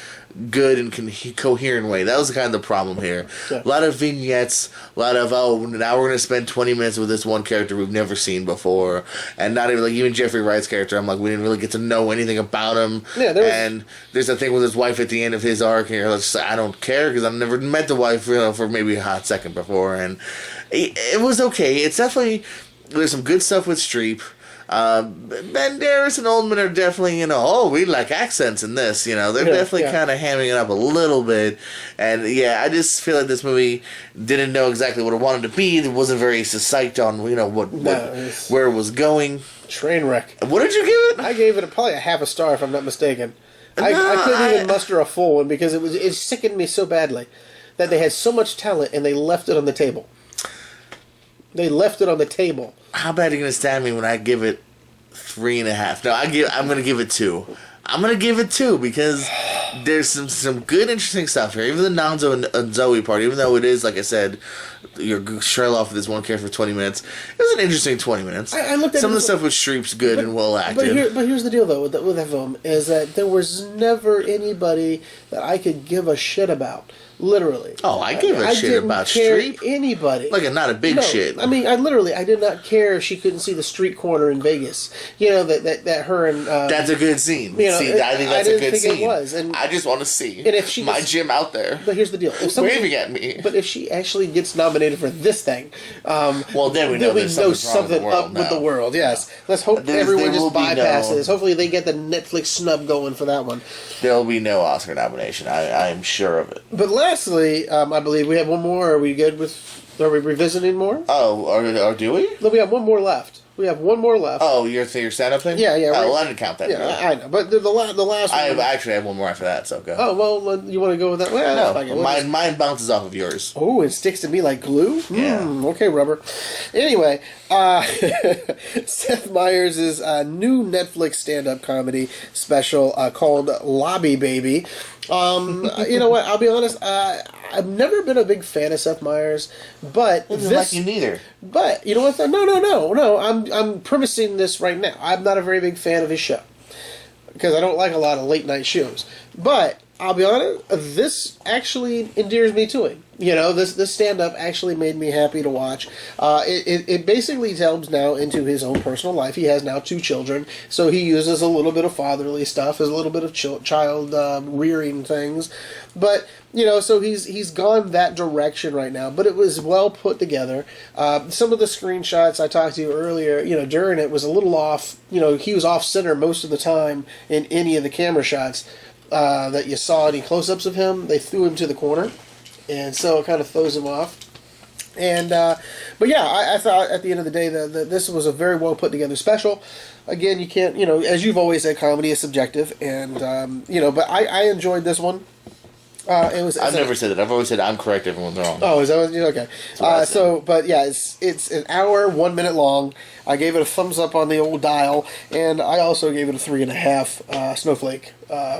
good and coherent way. That was kind of the problem here. Yeah. A lot of vignettes, a lot of, now we're going to spend 20 minutes with this one character we've never seen before, and not even, like, even Jeffrey Wright's character, I'm like, we didn't really get to know anything about him. Yeah, and there's a thing with his wife at the end of his arc here, I don't care, because I've never met the wife, for maybe a hot second before, and it was okay. It's definitely, there's some good stuff with Streep. Banderas and Oldman are definitely, we like accents in this, they're definitely kind of hamming it up a little bit, and I just feel like this movie didn't know exactly what it wanted to be. It wasn't very psyched on, where it was going. Train wreck. What did you give it? I gave it probably a half a star if I'm not mistaken. I couldn't even muster a full one because it sickened me so badly that they had so much talent and they left it on the table. They left it on the table. How bad are you going to stab me when I give it 3.5. No, I'm gonna give it 2. I'm gonna give it 2 because there's some good, interesting stuff here. Even the Nanzo and Zoe part, even though it is, like I said, you're trail off with this one character for 20 minutes. It was an interesting 20 minutes. I looked at some it of the stuff with Streep's good and well acted. But here's the deal, though, with that film, is that there was never anybody that I could give a shit about. Literally. Oh, I give a shit about Streep. Anybody. Like, not a big shit. I mean, I did not care if she couldn't see the street corner in Vegas. You know, that her and... that's a good scene. You know, I think that's a good scene. It was. And I just want to see and if she my gets, gym out there. But here's the deal. Waving at me. But if she actually gets nominated for this thing... well, then we know there's something up with the world. Yes. Let's hope everyone just bypasses. Hopefully they get the Netflix snub going for that one. There'll be no Oscar nomination. I'm sure of it. But lastly... I believe we have one more. Are we good with... Are we revisiting more? Oh, or do we? No, we have one more left. We have one more left. Oh, your stand-up thing? Yeah. Oh, well, I didn't count that. Yeah, I know. But the last one... I actually have one more after that, so go. Oh, well, you want to go with that? Well, no, mine bounces off of yours. Oh, it sticks to me like glue? Yeah. Okay, rubber. Anyway, Seth Meyers' new Netflix stand-up comedy special called Lobby Baby. You know what? I'll be honest. I've never been a big fan of Seth Meyers, but like you neither. But you know what? No. I'm premising this right now. I'm not a very big fan of his show because I don't like a lot of late night shows. But I'll be honest, this actually endears me to him. You know, this stand-up actually made me happy to watch. It basically delves now into his own personal life. He has now 2 children, so he uses a little bit of fatherly stuff, a little bit of child rearing things. But, you know, so he's gone that direction right now. But it was well put together. Some of the screenshots I talked to you earlier, you know, during it was a little off. You know, he was off-center most of the time in any of the camera shots that you saw any close-ups of him. They threw him to the corner. And so it kind of throws him off. And but yeah, I thought at the end of the day that this was a very well put together special. Again, you can't, you know, as you've always said, comedy is subjective, and you know, but I enjoyed this one. I've never said that. I've always said I'm correct. Everyone's wrong. Oh, is that what you... Okay. But yeah, it's an hour, 1 minute long. I gave it a thumbs up on the old dial, and I also gave it a 3.5 snowflake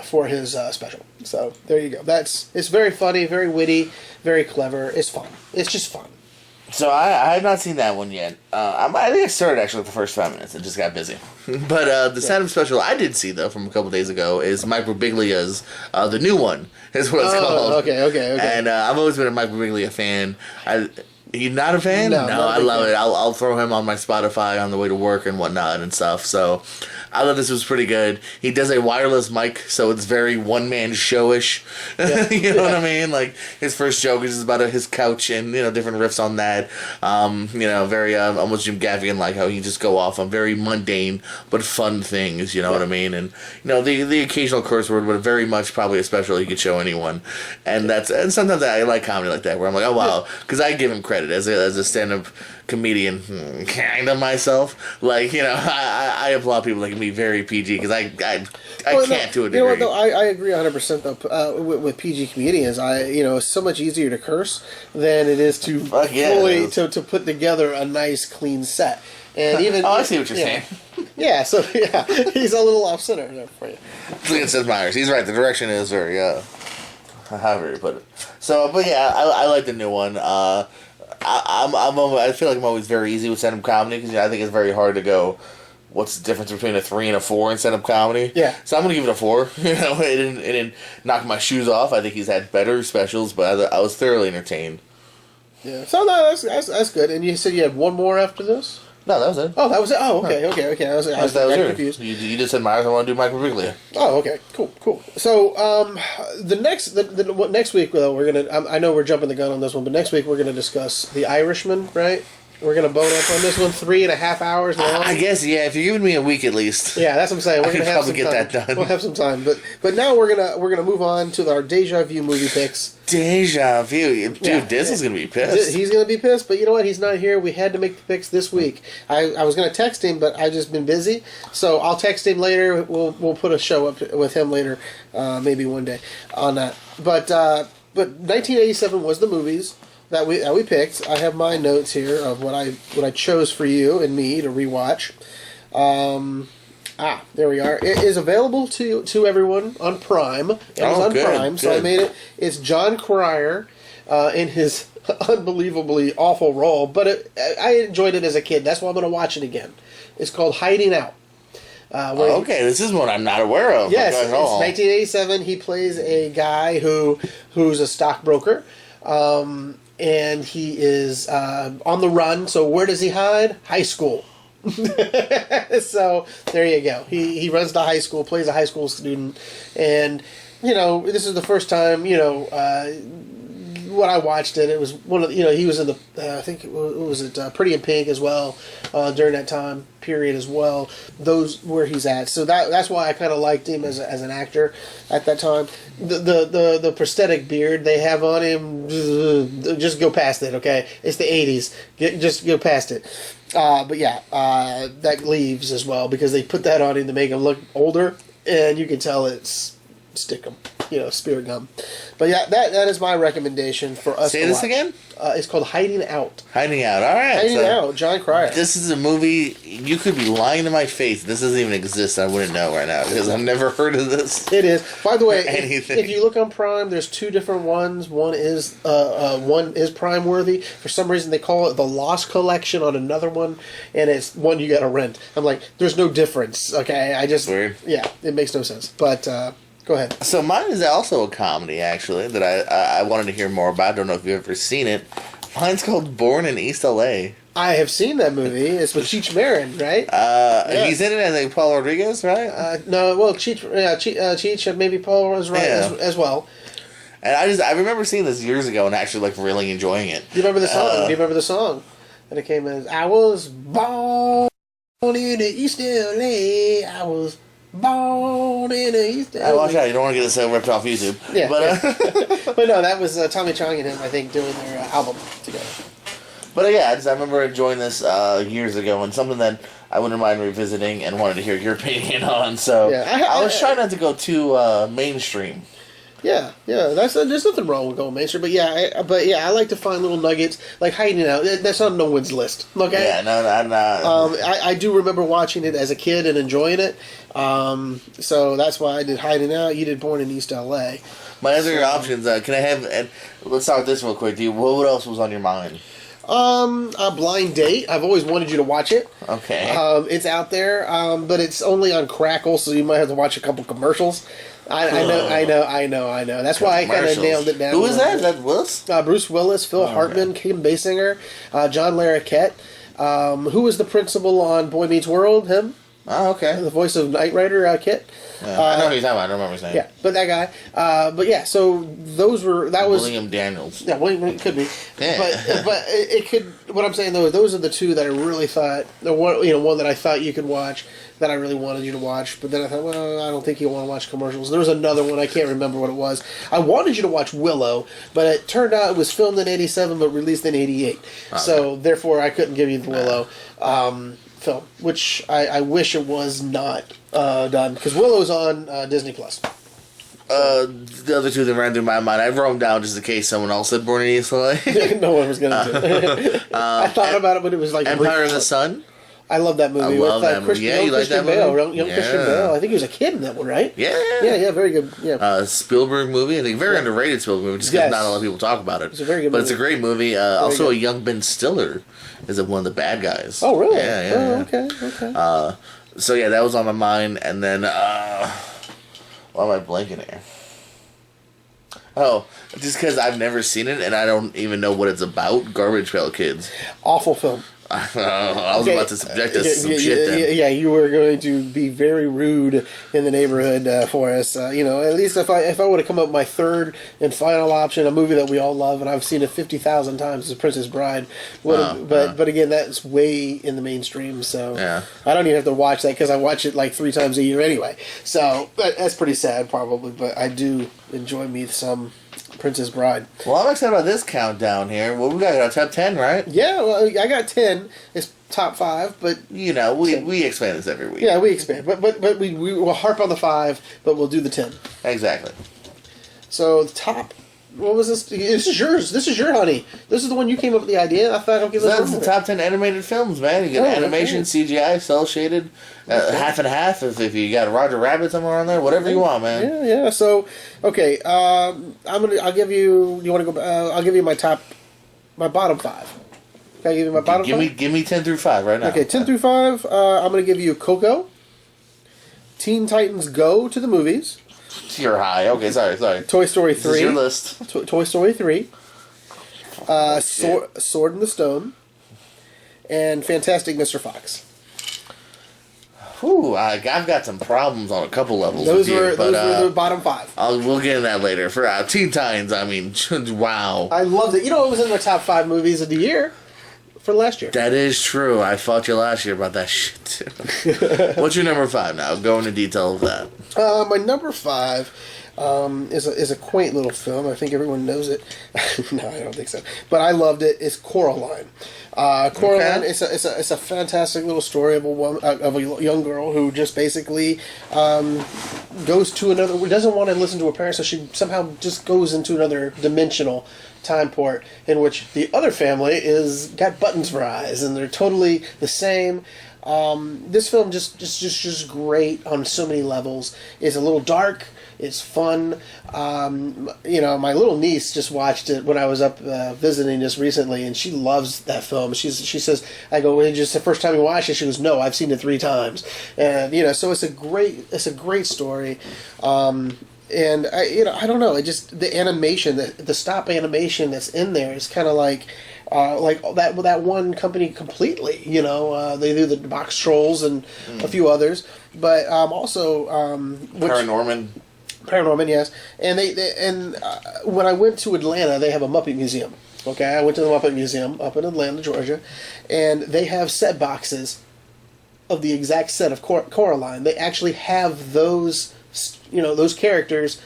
for his special. So there you go. It's very funny, very witty, very clever. It's fun. It's just fun. So I have not seen that one yet. I think I started actually the first 5 minutes and just got busy. But the stand-up special I did see, though, from a couple days ago is Mike Birbiglia's The New One, is what it's called. Okay. And I've always been a Mike Birbiglia fan. You not a fan? No, I love it. I'll throw him on my Spotify on the way to work and whatnot and stuff. So I thought this was pretty good. He does a wireless mic, so it's very one-man showish. Yeah. You know what I mean? Like, his first joke is about his couch and, you know, different riffs on that. You know, very almost Jim Gaffigan, like how he just go off on very mundane but fun things, you know what I mean? And, you know, the occasional curse word, but very much probably a special he could show anyone. And and sometimes I like comedy like that, where I'm like, oh, wow, because I give him credit as a stand-up comedian, kind of myself. Like, you know, I applaud people that can be very PG, because I can't to a degree. You know what, though, I agree 100% though. With PG comedians, it's so much easier to curse than it is to to put together a nice clean set. And even I see what you're saying. Yeah, so he's a little off center there for you. Look at Seth Meyers. He's right. The direction is very however you put it. So, but yeah, I like the new one. I feel like I'm always very easy with stand-up comedy, because I think it's very hard to go, what's the difference between a 3 and a 4 in stand-up comedy? Yeah. So I'm gonna give it a 4. You know, it didn't knock my shoes off. I think he's had better specials, but I was thoroughly entertained. Yeah. So no, that's good. And you said you had one more after this? No, that was it. Oh, that was it. Oh, okay. I was confused. You just said Myers. I want to do Mike Birbiglia. Oh, okay. Cool. So, next week though, we're gonna. I know we're jumping the gun on this one, but next week we're gonna discuss The Irishman, right? We're gonna bone up on this one, 3.5 hours long. I guess, yeah. If you're giving me a week at least. Yeah, that's what I'm saying. We're gonna have probably some get time. that done. We'll have some time, but now we're gonna move on to our Deja Vu movie picks. Deja Vu, dude. Yeah. Diz is gonna be pissed. He's gonna be pissed, but you know what? He's not here. We had to make the picks this week. I was gonna text him, but I've just been busy. So I'll text him later. We'll put a show up with him later, maybe one day on that. But 1987 was the movies that we picked. I have my notes here of what I chose for you and me to rewatch. There we are. It is available to everyone on Prime, Amazon good, Prime. So I good. made it. It's John Cryer in his unbelievably awful role, but I enjoyed it as a kid. That's why I'm going to watch it again. It's called Hiding Out. Okay, this is one I'm not aware of. Yes, Like, it's at all. 1987. He plays a guy who's a stockbroker, and he is on the run. So where does he hide? High school. So there you go. He runs to high school, plays a high school student, and this is the first time when I watched it. It was one of he was in the I think it was Pretty in Pink as well during that time period as well. Those where he's at. So that's why I kind of liked him as an actor at that time. The prosthetic beard they have on him, just go past it. Okay, it's the 80s. Just go past it. But yeah, that leaves as well because they put that on him to make him look older, and you can tell it's stickum, spirit gum. But yeah, that is my recommendation for us. Say to this watch. again? It's called Hiding Out. Hiding Out. All right. Hiding Out. John Cryer. This is a movie you could be lying to my face. This doesn't even exist. I wouldn't know right now because I've never heard of this. It is. By the way, Anything. if you look on Prime, there's two different ones. One is Prime worthy. For some reason, they call it the Lost Collection on another one, and it's one you got to rent. I'm like, there's no difference. Okay, Weird. Yeah, it makes no sense. But go ahead. So mine is also a comedy, actually, that I wanted to hear more about. I don't know if you've ever seen it. Mine's called Born in East L.A. I have seen that movie. It's with Cheech Marin, right? He's in it as like Paul Rodriguez, right? No, well, Cheech and maybe Paul was right Yeah. as well. And I remember seeing this years ago and actually like really enjoying it. Do you remember the song? Do you remember the song? And it came as I was born in the East LA. I was born in the East LA. Watch out, you don't want to get this ripped off YouTube. Yeah, But but no, that was Tommy Chong and him, I think, doing their album together. But yeah, I remember enjoying this years ago, and something that I wouldn't mind revisiting and wanted to hear your opinion on. So Yeah, I was trying not to go too mainstream. Yeah, there's nothing wrong with going mainstream, but I like to find little nuggets like Hiding Out. That's on no one's list. Okay. Yeah, no, I'm not. I do remember watching it as a kid and enjoying it. So that's why I did Hiding Out. You did Born in East LA. My other options, can I have, and let's start with this real quick. What else was on your mind? A Blind Date. I've always wanted you to watch it. Okay. It's out there, but it's only on Crackle, so you might have to watch a couple commercials. I know. That's why I kind of nailed it down. Who is that? Is that Willis? Bruce Willis, Phil Hartman, Kim Basinger, John Larroquette. Who was the principal on Boy Meets World? Him? Oh, okay. The voice of Knight Rider, Kit. Yeah, I know who you're talking about. I don't remember his name. Yeah, but that guy. But yeah, so that was William Daniels. Yeah, well, it could be. Yeah. But it could. What I'm saying though, those are the two that I really thought. The one that I thought you could watch that I really wanted you to watch. But then I thought, well, I don't think you want to watch commercials. There was another one I can't remember what it was. I wanted you to watch Willow, but it turned out it was filmed in '87 but released in '88. Okay. So therefore, I couldn't give you the Willow film, which I wish it was not done because Willow's on Disney Plus. The other two that ran through my mind, I wrote them down just in case someone else said Born in East LA. No one was going to do it. I thought about it, but it was like Empire of the Sun. I love that movie. I love that movie. Yeah, you like that movie? Young Christian Bale. I think he was a kid in that one, right? Yeah, very good. Yeah. Spielberg movie. I think very underrated Spielberg movie, just because not a lot of people talk about it. It's a very good but movie. It's a great movie. Also, a young Ben Stiller is one of the bad guys. Oh, really? Yeah. Oh, okay. So yeah, that was on my mind, and then why am I blanking here? Oh, just because I've never seen it and I don't even know what it's about. Garbage Pail Kids. Awful film. I was about to subject us to some shit then. Yeah, you were going to be very rude in the neighborhood for us. At least if I would have come up with my third and final option, a movie that we all love and I've seen it 50,000 times, is Princess Bride. But again, that's way in the mainstream, so I don't even have to watch that because I watch it like 3 times a year anyway. So that's pretty sad, probably. But I do enjoy me some Princess Bride. Well, I'm excited about this countdown here. Well, we got our top 10, right? Yeah, well, I got 10. It's top 5, but we expand this every week. Yeah, we expand, but we will harp on the 5, but we'll do the 10. Exactly. So the top What was this? This is yours. This is your honey. This is the one you came up with the idea. I thought, okay, let's That's the top 10 animated films, man. You got animation, okay. CGI, cell shaded, half and half. If you got Roger Rabbit somewhere on there, whatever you want, man. Yeah. So, okay, I'll give you. You want to go? I'll give you my bottom 5. Can I give you my bottom 5? Give me 10 through 5 right now. Okay, 10 through 5. I'm going to give you Coco, Teen Titans Go to the movies. You're high. Okay, sorry. Toy Story 3. This is your list. Toy Story 3. Sword in the Stone. And Fantastic Mr. Fox. Whew, I've got some problems on a couple levels. Those with you, were the bottom 5. We'll get into that later. For Teen Titans, I mean, wow. I loved it. You know, it was in the top 5 movies of the year for last year. That is true. I fought you last year about that shit, too. What's your number 5 now? Go into detail of that. My number 5 is a quaint little film. I think everyone knows it. No, I don't think so. But I loved it. It's Coraline. Coraline is a fantastic little story of a young girl who just basically goes to another. Doesn't want to listen to her parents, so she somehow just goes into another dimensional time port in which the other family is got buttons for eyes and they're totally the same. This film just great on so many levels. It's a little dark. It's fun. My little niece just watched it when I was up visiting just recently, and she loves that film. She says, I go, "Is this the first time you watched it?" She goes, "No, I've seen it 3 times." And so it's a great story. And I don't know. It just the animation, the stop animation that's in there is kind of like that one company completely. They do the Box Trolls and a few others, but also Paranorman, yes. And when I went to Atlanta, they have a Muppet Museum. Okay, I went to the Muppet Museum up in Atlanta, Georgia, and they have set boxes of the exact set of Coraline. They actually have those characters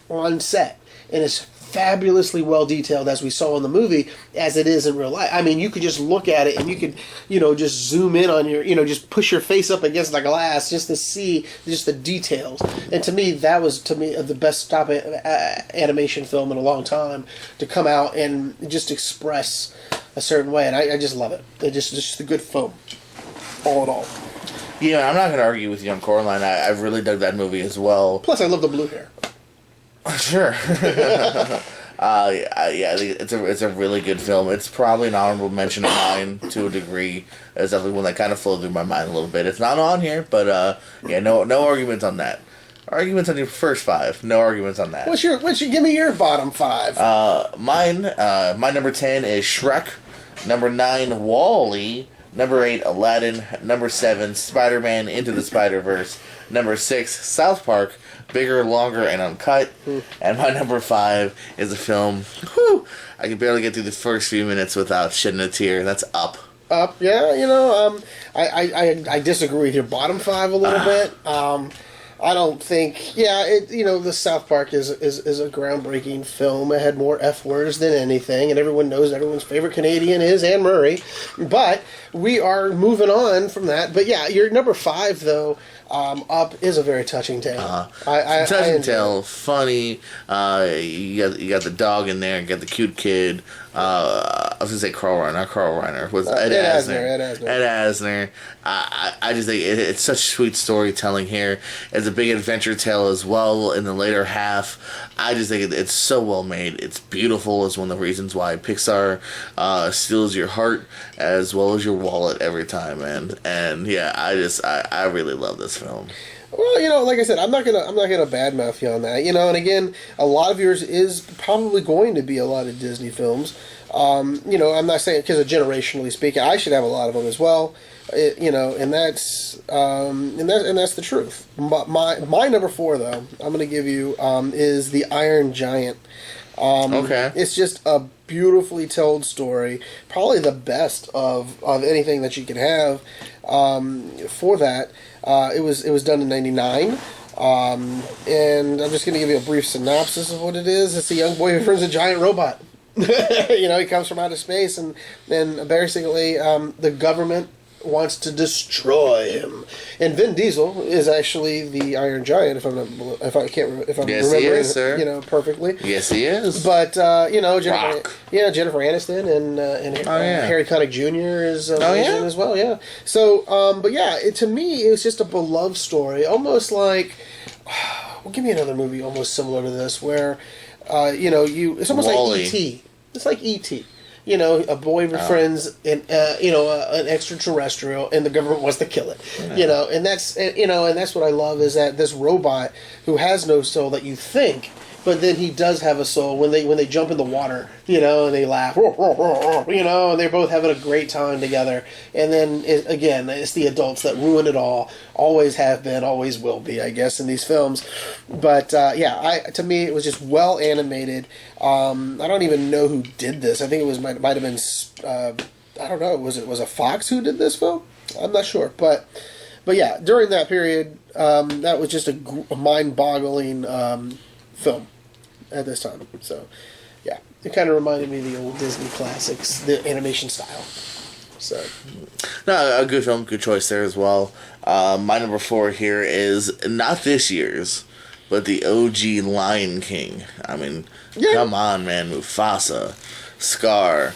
on set, and it's fabulously well detailed as we saw in the movie as it is in real life. I mean, you could just look at it and you could, just zoom in on your, just push your face up against the glass just to see just the details. And to me, that was the best stop animation film in a long time to come out and just express a certain way. And I just love it. It's just a good film, all in all. Yeah, I'm not going to argue with you on Coraline. I really dug that movie as well. Plus, I love the blue hair. Sure. It's a really good film. It's probably an honorable mention of mine to a degree. It's definitely one that kind of flowed through my mind a little bit. It's not on here, but no arguments on that. Arguments on your first 5. No arguments on that. Give me your bottom 5. My number 10 is Shrek. Number 9, Wall-E. Number 8, Aladdin. Number 7, Spider-Man Into the Spider-Verse. Number 6, South Park. Bigger, longer, and uncut. And my number 5 is a film. I can barely get through the first few minutes without shedding a tear. That's Up. Up, yeah. I disagree with your bottom 5 a little bit. I don't think. The South Park is a groundbreaking film. It had more F words than anything, and everyone knows everyone's favorite Canadian is Anne Murray. But we are moving on from that. But yeah, your number 5 though. Up is a very touching tale. Touching tale, funny. You got the dog in there. You got the cute kid. I was gonna say Carl Reiner, not Carl Reiner. Was Ed Asner? Ed Asner. I just think it's such sweet storytelling here. It's a big adventure tale as well in the later half. I just think it's so well made. It's beautiful. It's one of the reasons why Pixar steals your heart as well as your wallet every time, man. And yeah, I really love this film. Well, like I said, I'm not gonna badmouth you on that. And again, a lot of yours is probably going to be a lot of Disney films. I'm not saying because generationally speaking, I should have a lot of them as well. And that's the truth. My number 4 though, I'm gonna give you is The Iron Giant. Okay. It's just a beautifully told story, probably the best of anything that you can have. For that, it was done in '99. And I'm just going to give you a brief synopsis of what it is. It's a young boy who turns a giant robot. He comes from outer space, and basically the government wants to destroy him. And Vin Diesel is actually the Iron Giant, if I'm Yes, he remembering, is, sir. perfectly. Yes, he is. But Jennifer Rock. Aniston and Harry Connick Jr. is in as well. Yeah. So, but yeah, to me, it was just a beloved story, almost like. Well, give me another movie almost similar to this, where it's almost Wall-E. like E.T. It's like E.T. A boy befriends an extraterrestrial, and the government wants to kill it. Yeah. And that's what I love is that this robot who has no soul that you think, but then he does have a soul when they jump in the water, and they laugh, and they're both having a great time together. And then it's the adults that ruin it all, always have been, always will be, I guess, in these films. But to me, it was just well animated. I don't even know who did this. I think it might have been I don't know. Was it Fox who did this film? I'm not sure, but yeah, during that period, that was just a mind-boggling film at this time. So, yeah, it kind of reminded me of the old Disney classics, the animation style. So, no, a good film, good choice there as well. My number 4 here is not this year's, but the OG Lion King. I mean, come on, man, Mufasa, Scar,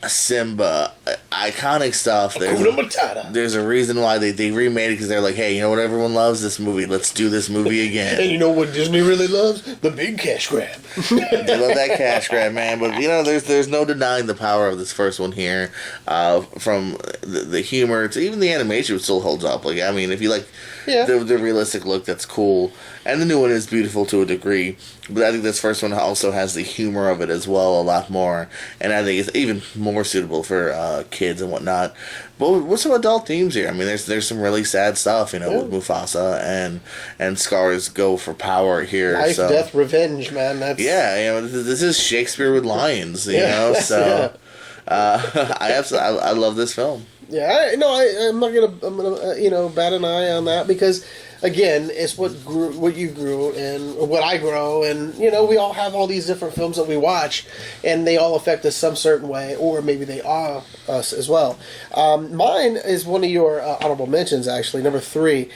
Simba, iconic stuff. There's a reason why they remade it, because they're like, hey, you know what everyone loves? This movie. Let's do this movie again. And you know what Disney really loves? The big cash grab. They love that cash grab, man. But there's no denying the power of this first one here. From the humor to even the animation, still holds up. Like, I mean, if you like the realistic look, that's cool. And the new one is beautiful to a degree. But I think this first one also has the humor of it as well, a lot more. And I think it's even more suitable for kids and whatnot. But with some adult themes here, I mean, there's some really sad stuff, with Mufasa and Scar's go for power here. Life, death, revenge, man. That's this is Shakespeare with lions, So I love this film. Yeah, I'm gonna bat an eye on that, because again, it's what you grew and what I grow, and we all have all these different films that we watch, and they all affect us some certain way, or maybe they are us as well. Mine is one of your honorable mentions, actually. Number 3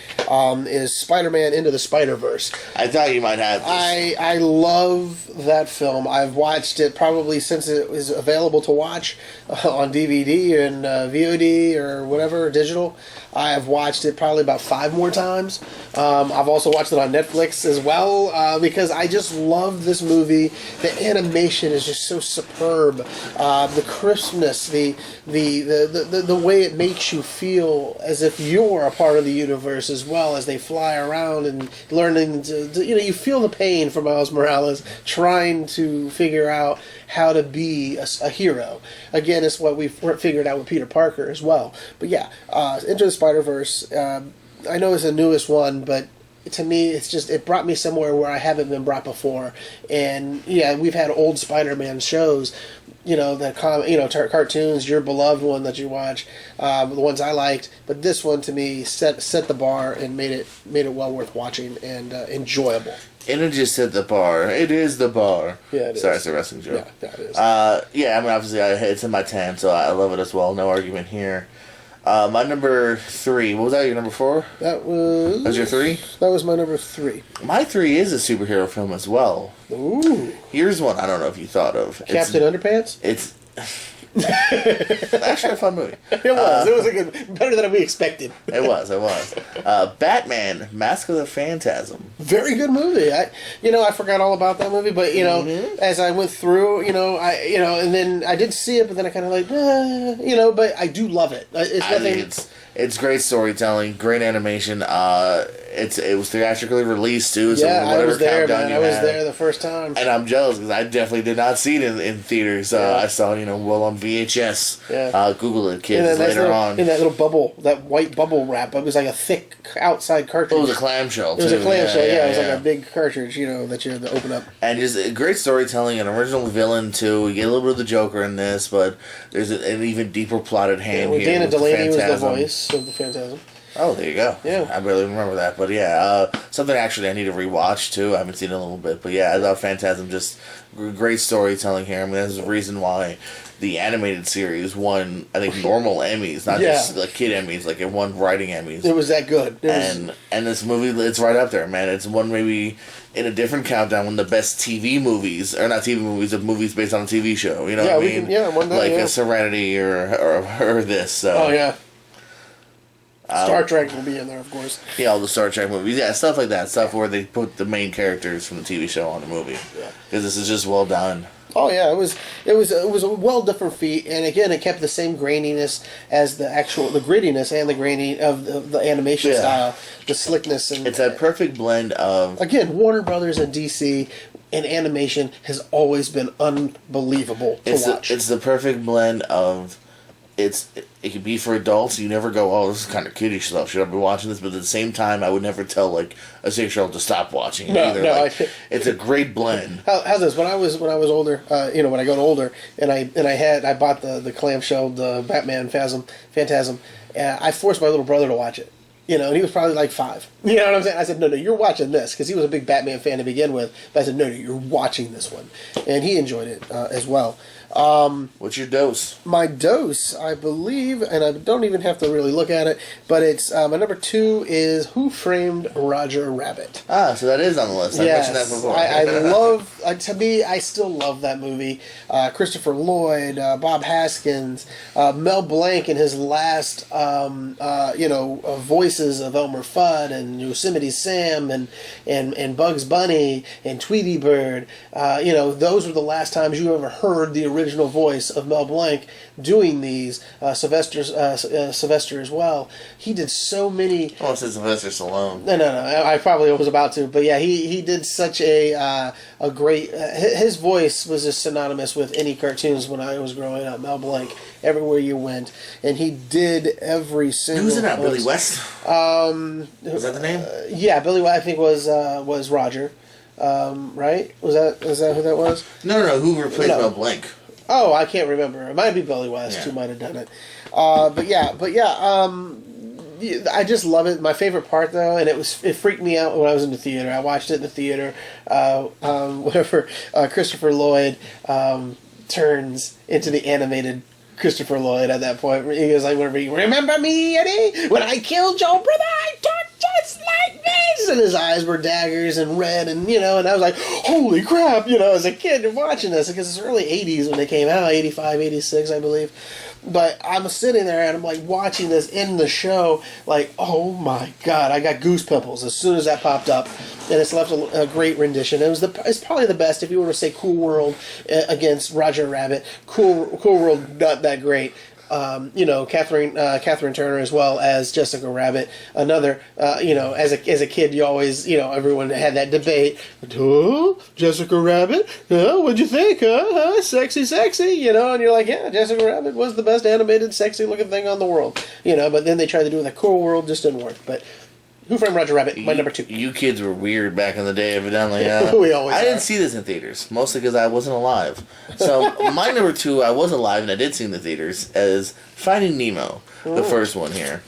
is Spider-Man Into the Spider-Verse. I thought you might have this. I love that film. I've watched it probably since it was available to watch on DVD and VOD or whatever, digital. I have watched it probably about 5 more times. I've also watched it on Netflix as well, because I just love this movie. The animation is just so superb. The crispness, the way it makes you feel as if you're a part of the universe, as well as they fly around and learning to you feel the pain for Miles Morales trying to figure out how to be a hero. Again, it's what we've figured out with Peter Parker as well. But yeah, Into the Spider-Verse, I know it's the newest one, but to me, it brought me somewhere where I haven't been brought before. And yeah, we've had old Spider-Man shows, cartoons, your beloved one that you watch, the ones I liked. But this one, to me, set the bar and made it well worth watching and enjoyable. And it just set the bar. It is the bar. Yeah, it is. Sorry, it's a wrestling joke. Yeah, it is. I mean, obviously, it's in my 10, so I love it as well. No argument here. My number 3. What was that? Your number 4? That was your 3? That was my number 3. My 3 is a superhero film as well. Ooh. Here's one I don't know if you thought of. Captain Underpants? It's actually a fun movie. It was. It was better than we expected. It was. Batman, Mask of the Phantasm. Very good movie. I forgot all about that movie, but as I went through, and then I did see it, but then I kind of but I do love it. It's great storytelling, great animation. It was theatrically released too. So I was there, man. I was there the first time, and I'm jealous because I definitely did not see it in theaters. I saw on VHS. Yeah. Google it, kids, later on. In that little bubble, that white bubble wrap. It was like a thick outside cartridge. It was a clamshell. It was a clamshell. It was like a big cartridge, that you had to open up. And just great storytelling, an original villain too. You get a little bit of the Joker in this, but there's an even deeper plotted hand here. Dana Delaney was the Phantasm. voice of the Phantasm. Oh, there you go. Yeah. I barely remember that. But something actually I need to rewatch too. I haven't seen it in a little bit. But yeah, I thought Phantasm, just great storytelling here. I mean, there's a reason why the animated series won, I think, normal Emmys, not just like kid Emmys. Like it won writing Emmys. It was that good. And this movie, it's right up there, man. It's one maybe in a different countdown, one of the best TV movies, or not TV movies, but movies based on a TV show. You know what I mean? One day, like a Serenity or this. So. Oh yeah. Star Trek will be in there, of course. Yeah, all the Star Trek movies. Yeah, stuff like that. Stuff where they put the main characters from the TV show on the movie. Yeah. Because this is just well done. Oh yeah, it was a well different feat, and again, it kept the same graininess as the grittiness and the graining of the animation style, the slickness, and it's that perfect blend of Warner Brothers and DC. And animation has always been unbelievable to watch. It's the perfect blend of it can be for adults. You never go, oh, this is kind of kiddish stuff. Should I be watching this? But at the same time, I would never tell like a 6-year-old to stop watching it either. Like, it's a great blend. How's this? When I was older, when I got older, and I bought the clamshell, the Batman Phantasm, I forced my little brother to watch it. And he was probably like 5. You know what I'm saying? I said, no, you're watching this, because he was a big Batman fan to begin with. But I said, no, you're watching this one, and he enjoyed it as well. What's your dose? My dose, I believe, and I don't even have to really look at it, but it's my number 2 is Who Framed Roger Rabbit. Ah, so that is on the list. I mentioned that before. I still love that movie. Christopher Lloyd, Bob Haskins, Mel Blanc in his last, voices of Elmer Fudd and Yosemite Sam and Bugs Bunny and Tweety Bird. Those were the last times you ever heard the original voice of Mel Blanc doing these. Sylvester as well. He did so many. Oh, it says Sylvester Stallone. No. I probably was about to, but yeah, he did such a great. His voice was just synonymous with any cartoons when I was growing up. Mel Blanc, everywhere you went, and he did every single. Who's in that? Billy West. Was that the name? Yeah, Billy West. I think was Roger. Right? Was that who that was? No. Who replaced Mel Blanc? Oh, I can't remember. It might be Billy West who might have done it. But yeah. I just love it. My favorite part, though, and it freaked me out when I was in the theater. I watched it in the theater. Whenever Christopher Lloyd turns into the animated Christopher Lloyd at that point, he was like, "Whatever, you remember me, Eddie? When I killed your brother, I talked just like this." And his eyes were daggers and red, and and I was like, "Holy crap!" As a kid watching this, because it's early '80s when it came out, 85, 86, I believe. But I'm sitting there and I'm like watching this in the show, like, oh my god, I got goose pimples as soon as that popped up, and it's left a great rendition. It's probably the best if you were to say Cool World against Roger Rabbit. Cool World not that great. Catherine Turner as well as Jessica Rabbit. Another, as a kid, you always, everyone had that debate. Oh, Jessica Rabbit? What'd you think? Sexy, and you're like, yeah, Jessica Rabbit was the best animated, sexy-looking thing on the world. But then they tried to do it in the Cool World, just didn't work. But Who Framed Roger Rabbit? My number 2. You kids were weird back in the day, evidently. We always. I didn't see this in theaters, mostly because I wasn't alive. So my number 2, I was alive and I did see in the theaters, is Finding Nemo, the first one here.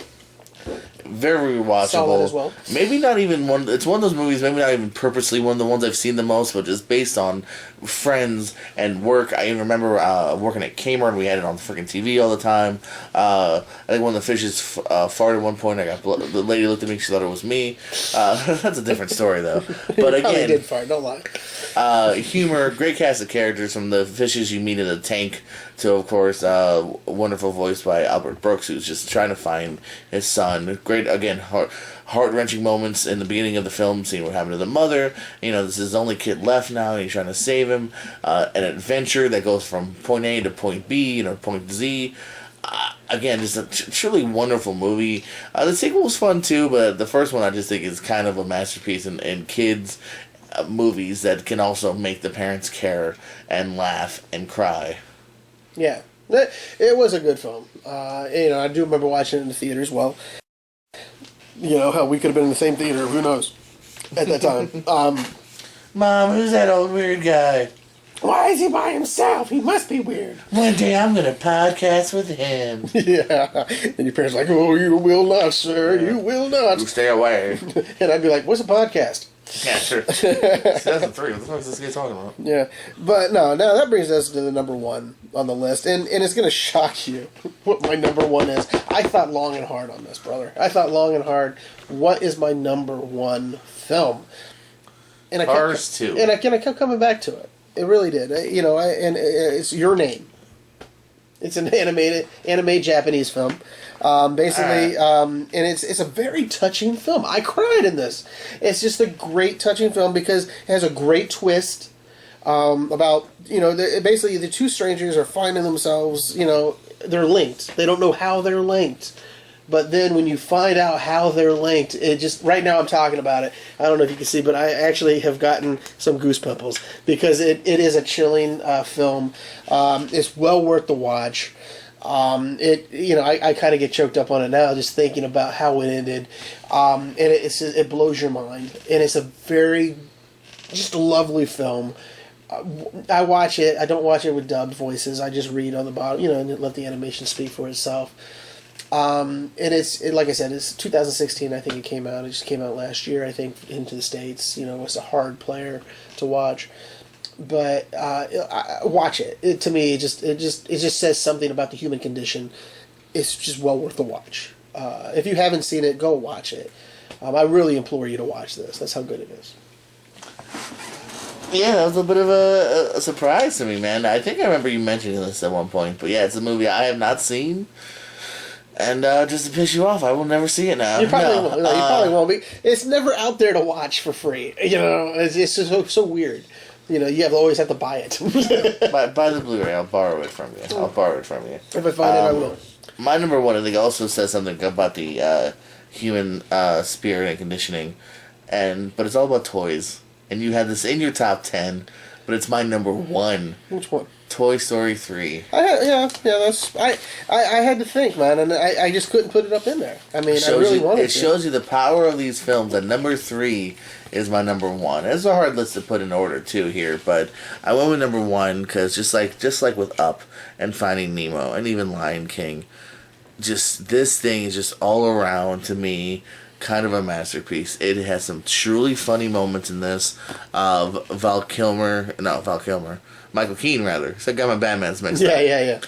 Very rewatchable. Solid as well. Maybe not even one. It's one of those movies. Maybe not even purposely one of the ones I've seen the most, but just based on friends and work. I even remember working at Kmart. And we had it on freaking TV all the time. I think one of the fishes farted at one point. The lady looked at me. She thought it was me. That's a different story though. But again, he did fart. Don't lie. Humor, great cast of characters from the fishes you meet in the tank to, of course, wonderful voice by Albert Brooks, who's just trying to find his son. Great, again, heart-wrenching moments in the beginning of the film, seeing what happened to the mother. This is his only kid left now, and he's trying to save him. An adventure that goes from point A to point B, point Z. Again, just a truly wonderful movie. The sequel was fun too, but the first one I just think is kind of a masterpiece in kids' movies that can also make the parents care and laugh and cry. Yeah, it was a good film. I do remember watching it in the theater as well. Hell, we could have been in the same theater. Who knows? At that time. Mom, who's that old weird guy? Why is he by himself? He must be weird. One day I'm going to podcast with him. Yeah. And your parents are like, oh, you will not, sir. Yeah. You will not. You stay away. And I'd be like, what's a podcast? Yeah, sure. 2003. What the fuck is this guy talking about? Yeah, but no, now that brings us to the number one on the list, and it's going to shock you what my number one is. I thought long and hard on this, brother. I thought long and hard. What is my number one film? And I Cars 2. And I kept coming back to it. It really did. It's Your Name. It's an anime Japanese film. Basically, and it's a very touching film. I cried in this. It's just a great touching film because it has a great twist about, basically the two strangers are finding themselves, they're linked. They don't know how they're linked. But then when you find out how they're linked, it just, right now I'm talking about it. I don't know if you can see, but I actually have gotten some goosepimples because it is a chilling film. It's well worth the watch. I kind of get choked up on it now just thinking about how it ended. And it blows your mind. And it's a very, just a lovely film. I watch it. I don't watch it with dubbed voices. I just read on the bottom, and let the animation speak for itself. Like I said, it's 2016. I think it came out. It just came out last year. I think into the States. It's a hard player to watch, but watch it. To me, it just says something about the human condition. It's just well worth the watch. If you haven't seen it, go watch it. I really implore you to watch this. That's how good it is. Yeah, that was a bit of a surprise to me, man. I think I remember you mentioning this at one point, but yeah, it's a movie I have not seen. And just to piss you off, I will never see it now. You probably won't. You probably won't be. It's never out there to watch for free. It's just so weird. You always have to buy it. Buy the Blu-ray. I'll borrow it from you. If I find it, I will. My number one, I think, also says something about the human spirit and conditioning, but it's all about toys. And you had this in your top 10, but it's my number one. Which one? Toy Story 3. I had to think, man, and I just couldn't put it up in there. I mean, I really wanted to. It shows you the power of these films, and number 3 is my number one. It's a hard list to put in order, too, here, but I went with number one, because just like with Up, and Finding Nemo, and even Lion King, just this thing is just all around, to me, kind of a masterpiece. It has some truly funny moments in this. Michael Keane, rather. So I got my Batman's mixed up. Yeah.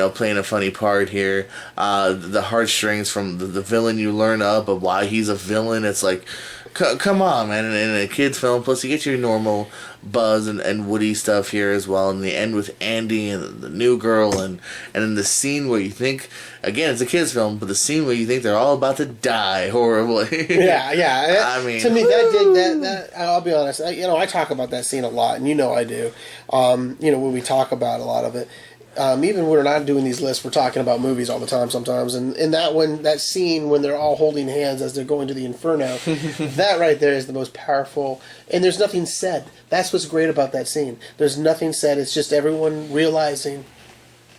Playing a funny part here. The heartstrings from the villain you learn up of why he's a villain. It's like, come on, man. In a kid's film, plus you get your normal Buzz and Woody stuff here as well. And the end with Andy and the new girl. And then the scene where you think, again, it's a kid's film, but the scene where you think they're all about to die horribly. Yeah. I mean, to me, that I'll be honest. I talk about that scene a lot, and I do. When we talk about a lot of it. Even when we're not doing these lists, we're talking about movies all the time sometimes. And that scene when they're all holding hands as they're going to the Inferno, that right there is the most powerful. And there's nothing said. That's what's great about that scene. There's nothing said. It's just everyone realizing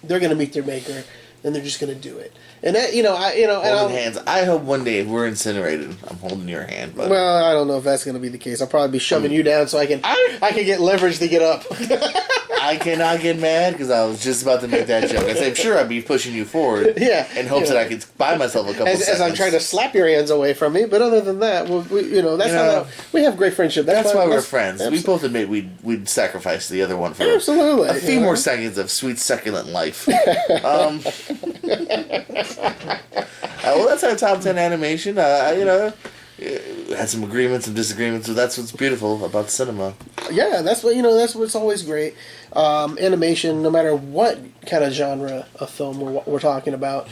they're going to meet their maker, and they're just going to do it. And that, holding hands. I hope one day if we're incinerated, I'm holding your hand. But well, I don't know if that's going to be the case. I'll probably be shoving you down so I can get leverage to get up. I cannot get mad because I was just about to make that joke. I said, sure, I'd be pushing you forward. Yeah. In hopes that I could buy myself a couple seconds. As I'm trying to slap your hands away from me, but other than that, we have great friendship. That's why we're friends. Absolutely. We both admit we'd sacrifice the other one for a few more seconds of sweet, succulent life. Well, that's our top 10 animation. Had some agreements and disagreements, so that's what's beautiful about cinema. Yeah, that's what's always great. Animation, no matter what kind of genre of film we're talking about,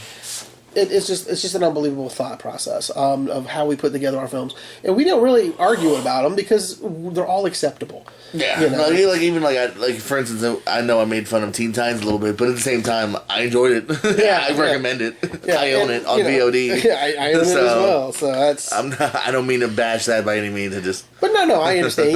it's just an unbelievable thought process of how we put together our films, and we don't really argue about them because they're all acceptable. Yeah, for instance, I know I made fun of Teen Titans a little bit, but at the same time, I enjoyed it. Yeah, I recommend it. Yeah, I own it on VOD. Yeah, I own it as well. So that's. I don't mean to bash that by any means. But no, I understand.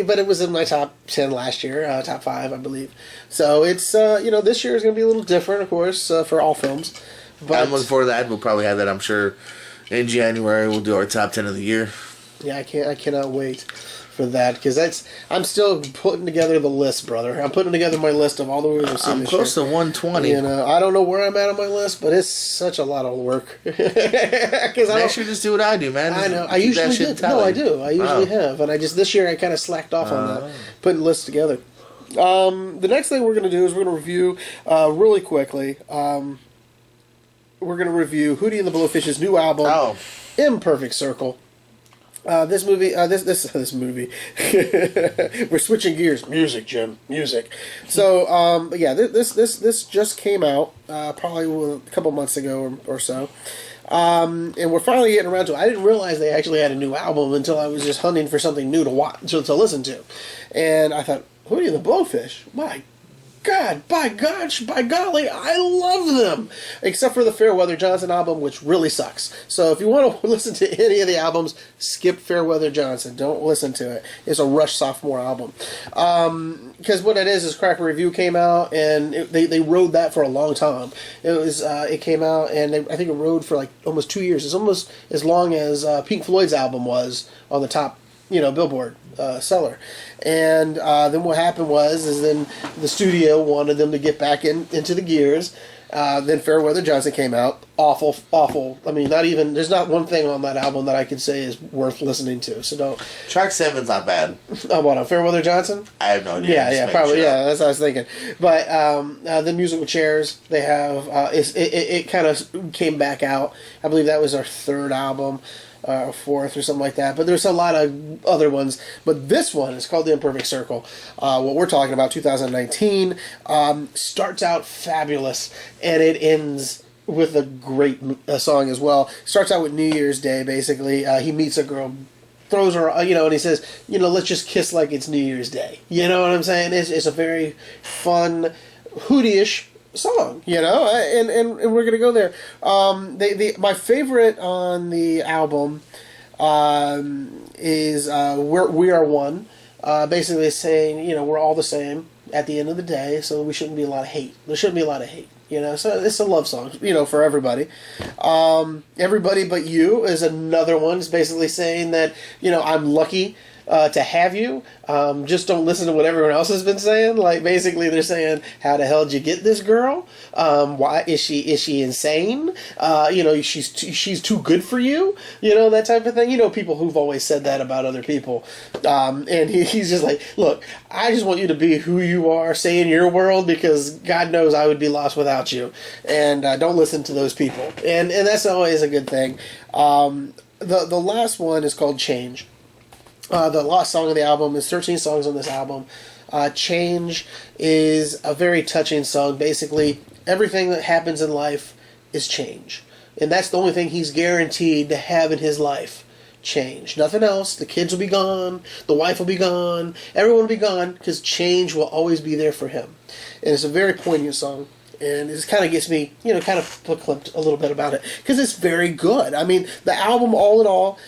But it was in my top 10 last year, top 5, I believe. So it's this year is going to be a little different, of course, for all films. But I'm looking forward to that. We'll probably have that, I'm sure, in January. We'll do our top 10 of the year. Yeah, I cannot wait. for that, because I'm still putting together the list, brother. I'm putting together my list of all the movies I've seen I'm this close year. to 120. You know, I don't know where I'm at on my list, but it's such a lot of work. Next year, just do what I do, man. I know. Keep I that usually shit do. No, I tallied. do. I usually have, and I just this year I kind of slacked off on that, putting lists together. The next thing we're going to do is we're going to review really quickly. We're going to review Hootie and the Blowfish's new album, Oh. Imperfect Circle. This movie, this movie. We're switching gears. Music, Jim. Music. So, yeah, this just came out probably a couple months ago or so. And we're finally getting around to it. I didn't realize they actually had a new album until I was just hunting for something new to watch, to listen to. And I thought, Hootie and the Blowfish? My God, by golly, I love them! Except for the Fairweather Johnson album, which really sucks. So if you want to listen to any of the albums, skip Fairweather Johnson. Don't listen to it. It's a Rush sophomore album. Because what it is Cracker Review came out, and they rode that for a long time. It came out, and I think it rode for like almost 2 years. It's almost as long as Pink Floyd's album was on the top, Billboard seller. And then what happened was then the studio wanted them to get back into the gears. Then Fairweather Johnson came out. Awful. I mean, there's not one thing on that album that I could say is worth listening to. So don't. Track 7's not bad. Oh, what, on Fairweather Johnson? I have no idea. Yeah, probably. Yeah, that's what I was thinking. But the Musical Chairs, they have. It kind of came back out. I believe that was our third album. Fourth or something like that, but there's a lot of other ones. But this one is called The Imperfect Circle. What we're talking about, 2019, starts out fabulous, and it ends with a great song as well. Starts out with New Year's Day, basically. He meets a girl, throws her, and he says, let's just kiss like it's New Year's Day. You know what I'm saying? It's a very fun, Hootie-ish song, and we're gonna go there. My favorite on the album is We Are One. Basically saying, we're all the same at the end of the day, so we shouldn't be a lot of hate. There shouldn't be a lot of hate. So it's a love song, for everybody. Everybody But You is another one. It's basically saying that, I'm lucky to have you. Just don't listen to what everyone else has been saying. Like, basically they're saying, how the hell did you get this girl? Why is she insane? She's too good for you, that type of thing. People who've always said that about other people. And he's just like, look, I just want you to be who you are, stay in your world, because God knows I would be lost without you. And don't listen to those people. And that's always a good thing. The last one is called Change. The last song of the album is 13 songs on this album. Change is a very touching song. Basically, everything that happens in life is change. And that's the only thing he's guaranteed to have in his life. Change. Nothing else. The kids will be gone. The wife will be gone. Everyone will be gone, because change will always be there for him. And it's a very poignant song. And it kind of gets me, kind of clipped a little bit about it, because it's very good. I mean, the album, all in all,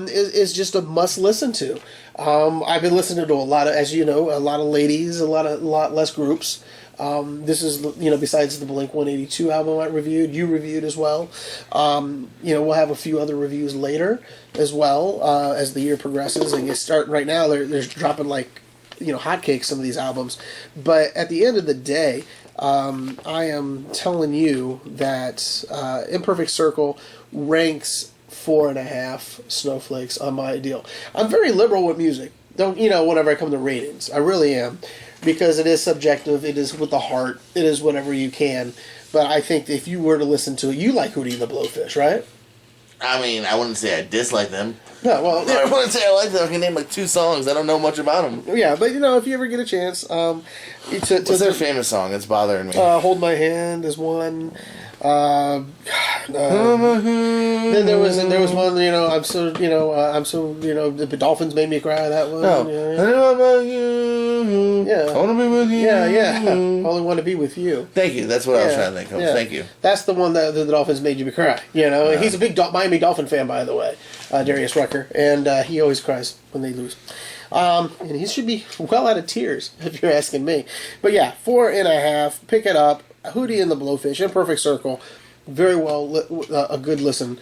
is just a must listen to. I've been listening to a lot of, as you know, a lot of ladies, a lot less groups. This is, besides the Blink-182 album I reviewed, you reviewed as well. We'll have a few other reviews later as well, as the year progresses. And you start right now, they're dropping like, hotcakes, some of these albums. But at the end of the day, I am telling you that Imperfect Circle ranks 4.5 snowflakes on my deal. I'm very liberal with music. Don't whenever I come to ratings, I really am, because it is subjective. It is with the heart. It is whatever you can. But I think if you were to listen to it, you like Hootie and the Blowfish, right? I mean, I wouldn't say I dislike them. Yeah, well, I wouldn't say I like them. I can name like 2 songs. I don't know much about them. yeah, but if you ever get a chance, What's their famous song? It's bothering me. Hold My Hand is one. Then there was one. The Dolphins Made Me Cry. That one. No. Yeah. I wanna be with you. Yeah. Only Want to Be With You. Thank you. That's what I was trying to think of. Yeah. Thank you. That's the one that the Dolphins made you cry. He's a big Miami Dolphin fan, by the way, Darius Rucker, and he always cries when they lose. And he should be well out of tears, if you're asking me. But yeah, 4.5. Pick it up. Hootie and the Blowfish, Imperfect Circle. Very well, a good listen.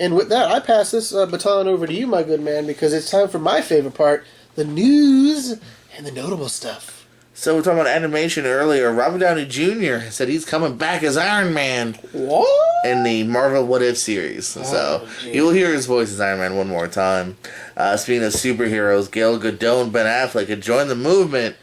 And with that, I pass this baton over to you, my good man, because it's time for my favorite part, the news and the notable stuff. So we're talking about animation earlier. Robert Downey Jr. said he's coming back as Iron Man What? in the Marvel What If series. So you'll hear his voice as Iron Man one more time. Speaking of superheroes, Gal Gadot and Ben Affleck had joined the movement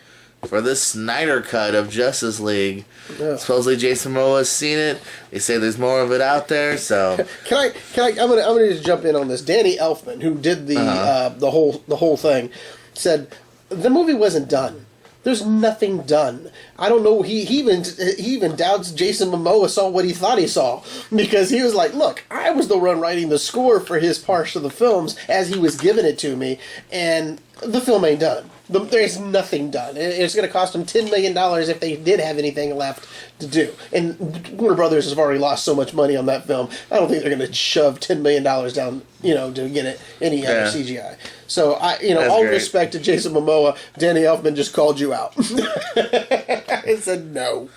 for the Snyder Cut of Justice League. Yeah. Supposedly Jason Momoa has seen it. They say there's more of it out there. So Can I? I'm gonna just jump in on this. Danny Elfman, who did the whole thing, said the movie wasn't done. There's nothing done. I don't know. He even doubts Jason Momoa saw what he thought he saw, because he was like, "Look, I was the one writing the score for his parts of the films as he was giving it to me, and the film ain't done. There's nothing done. It's going to cost them $10 million if they did have anything left to do. And Warner Brothers has already lost so much money on that film. I don't think they're going to shove $10 million down, to get it any other CGI. So all great. respect to Jason Momoa, Danny Elfman just called you out. It said no.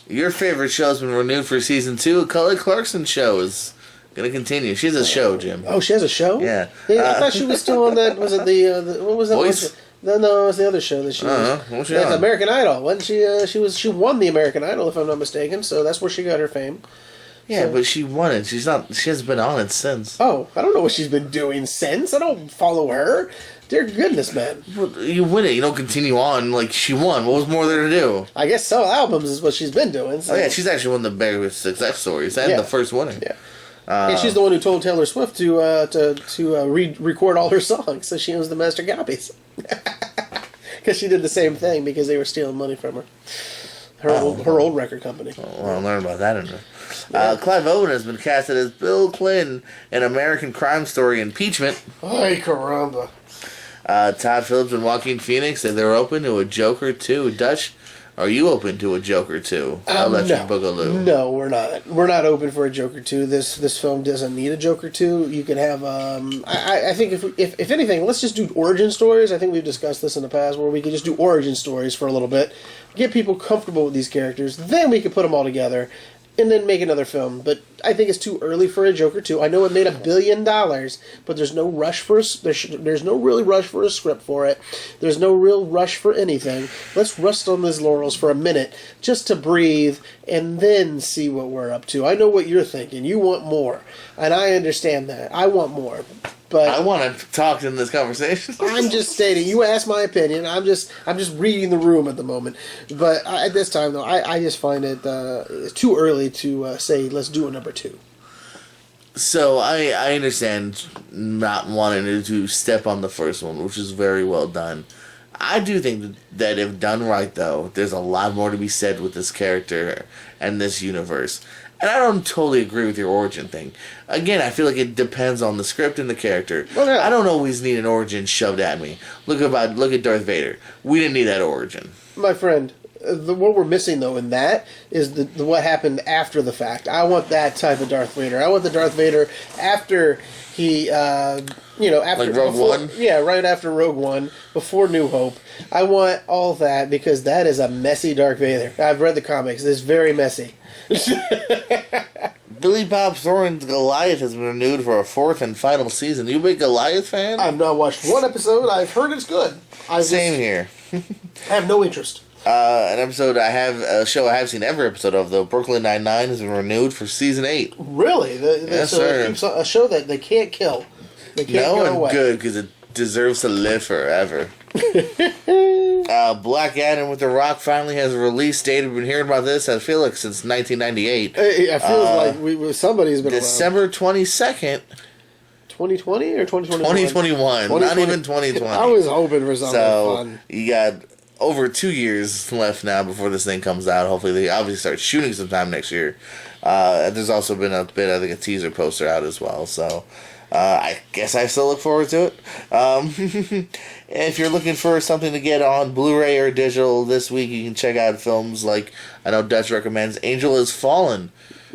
your favorite show's been renewed for season 2. Kelly Clarkson show is going to continue. She has a show, Jim. Oh, she has a show? Yeah. I thought she was still on that. Was it the what was that? Voice? No, it was the other show that she was. What was she Like on? American Idol. Wasn't she? She won the American Idol, if I'm not mistaken. So that's where she got her fame. Yeah, So- but she won it. She hasn't been on it since. Oh, I don't know what she's been doing since. I don't follow her. Dear goodness, man. Well, you win it. You don't continue on. Like, she won. What was more there to do? I guess sell albums is what she's been doing. So. Oh, yeah, she's actually one of the biggest success stories and Yeah. the first winner. Yeah. And she's the one who told Taylor Swift to record all her songs, so she owns the master copies. Because she did the same thing because they were stealing money from her. Her old record company. Well, I'll learn about that in a Clive Owen has been casted as Bill Clinton in American Crime Story Impeachment. Ay, caramba. Todd Phillips and Joaquin Phoenix said they're open to a Joker 2. Dutch, are you open to a Joker 2? Electric Boogaloo. No, we're not. We're not open for a Joker 2. This film doesn't need a Joker 2. You could have. I think if anything, let's just do origin stories. I think we've discussed this in the past, where we could just do origin stories for a little bit, get people comfortable with these characters, then we could put them all together, and then make another film. But I think it's too early for a Joker 2. I know it made $1 billion, but there's no rush for there's no really rush for a script for it. There's no real rush for anything. Let's rest on these laurels for a minute just to breathe and then see what we're up to. I know what you're thinking. You want more, and I understand that. I want more. But I want to talk in this conversation. I'm just stating. You asked my opinion. I'm just reading the room at the moment. But at this time, though, I just find it too early to say let's do a number 2. So I understand not wanting to step on the first one, which is very well done. I do think that if done right, though, there's a lot more to be said with this character and this universe. And I don't totally agree with your origin thing. Again, I feel like it depends on the script and the character. Well, yeah. I don't always need an origin shoved at me. Look at Darth Vader. We didn't need that origin. My friend, what we're missing, though, in that is the what happened after the fact. I want that type of Darth Vader. I want the Darth Vader after he, after Like Rogue One? Yeah, right after Rogue One, before New Hope. I want all that because that is a messy Darth Vader. I've read the comics. It's very messy. Billy Bob Thornton's Goliath has been renewed for a 4th and final season. You a big Goliath fan? I've not watched one episode. I've heard it's good. Same here. I have no interest. A show I have seen every episode of, though. Brooklyn Nine-Nine has been renewed for season 8. Really? Yes, sir. It keeps a show that they can't kill. They can't go And away. good, because it deserves to live forever. Black Adam with The Rock finally has a release date. We've been hearing about this, I feel like, since 1998. It feels like somebody's been December 22nd, around. 2020 or 2021? 2021. Not even 2020. I was hoping for something So, fun. you got over 2 years left now before this thing comes out. Hopefully they obviously start shooting sometime next year. There's also been a teaser poster out as well. So I guess I still look forward to it. If you're looking for something to get on Blu-ray or digital this week, you can check out films like, I know Dutch recommends, Angel Has Fallen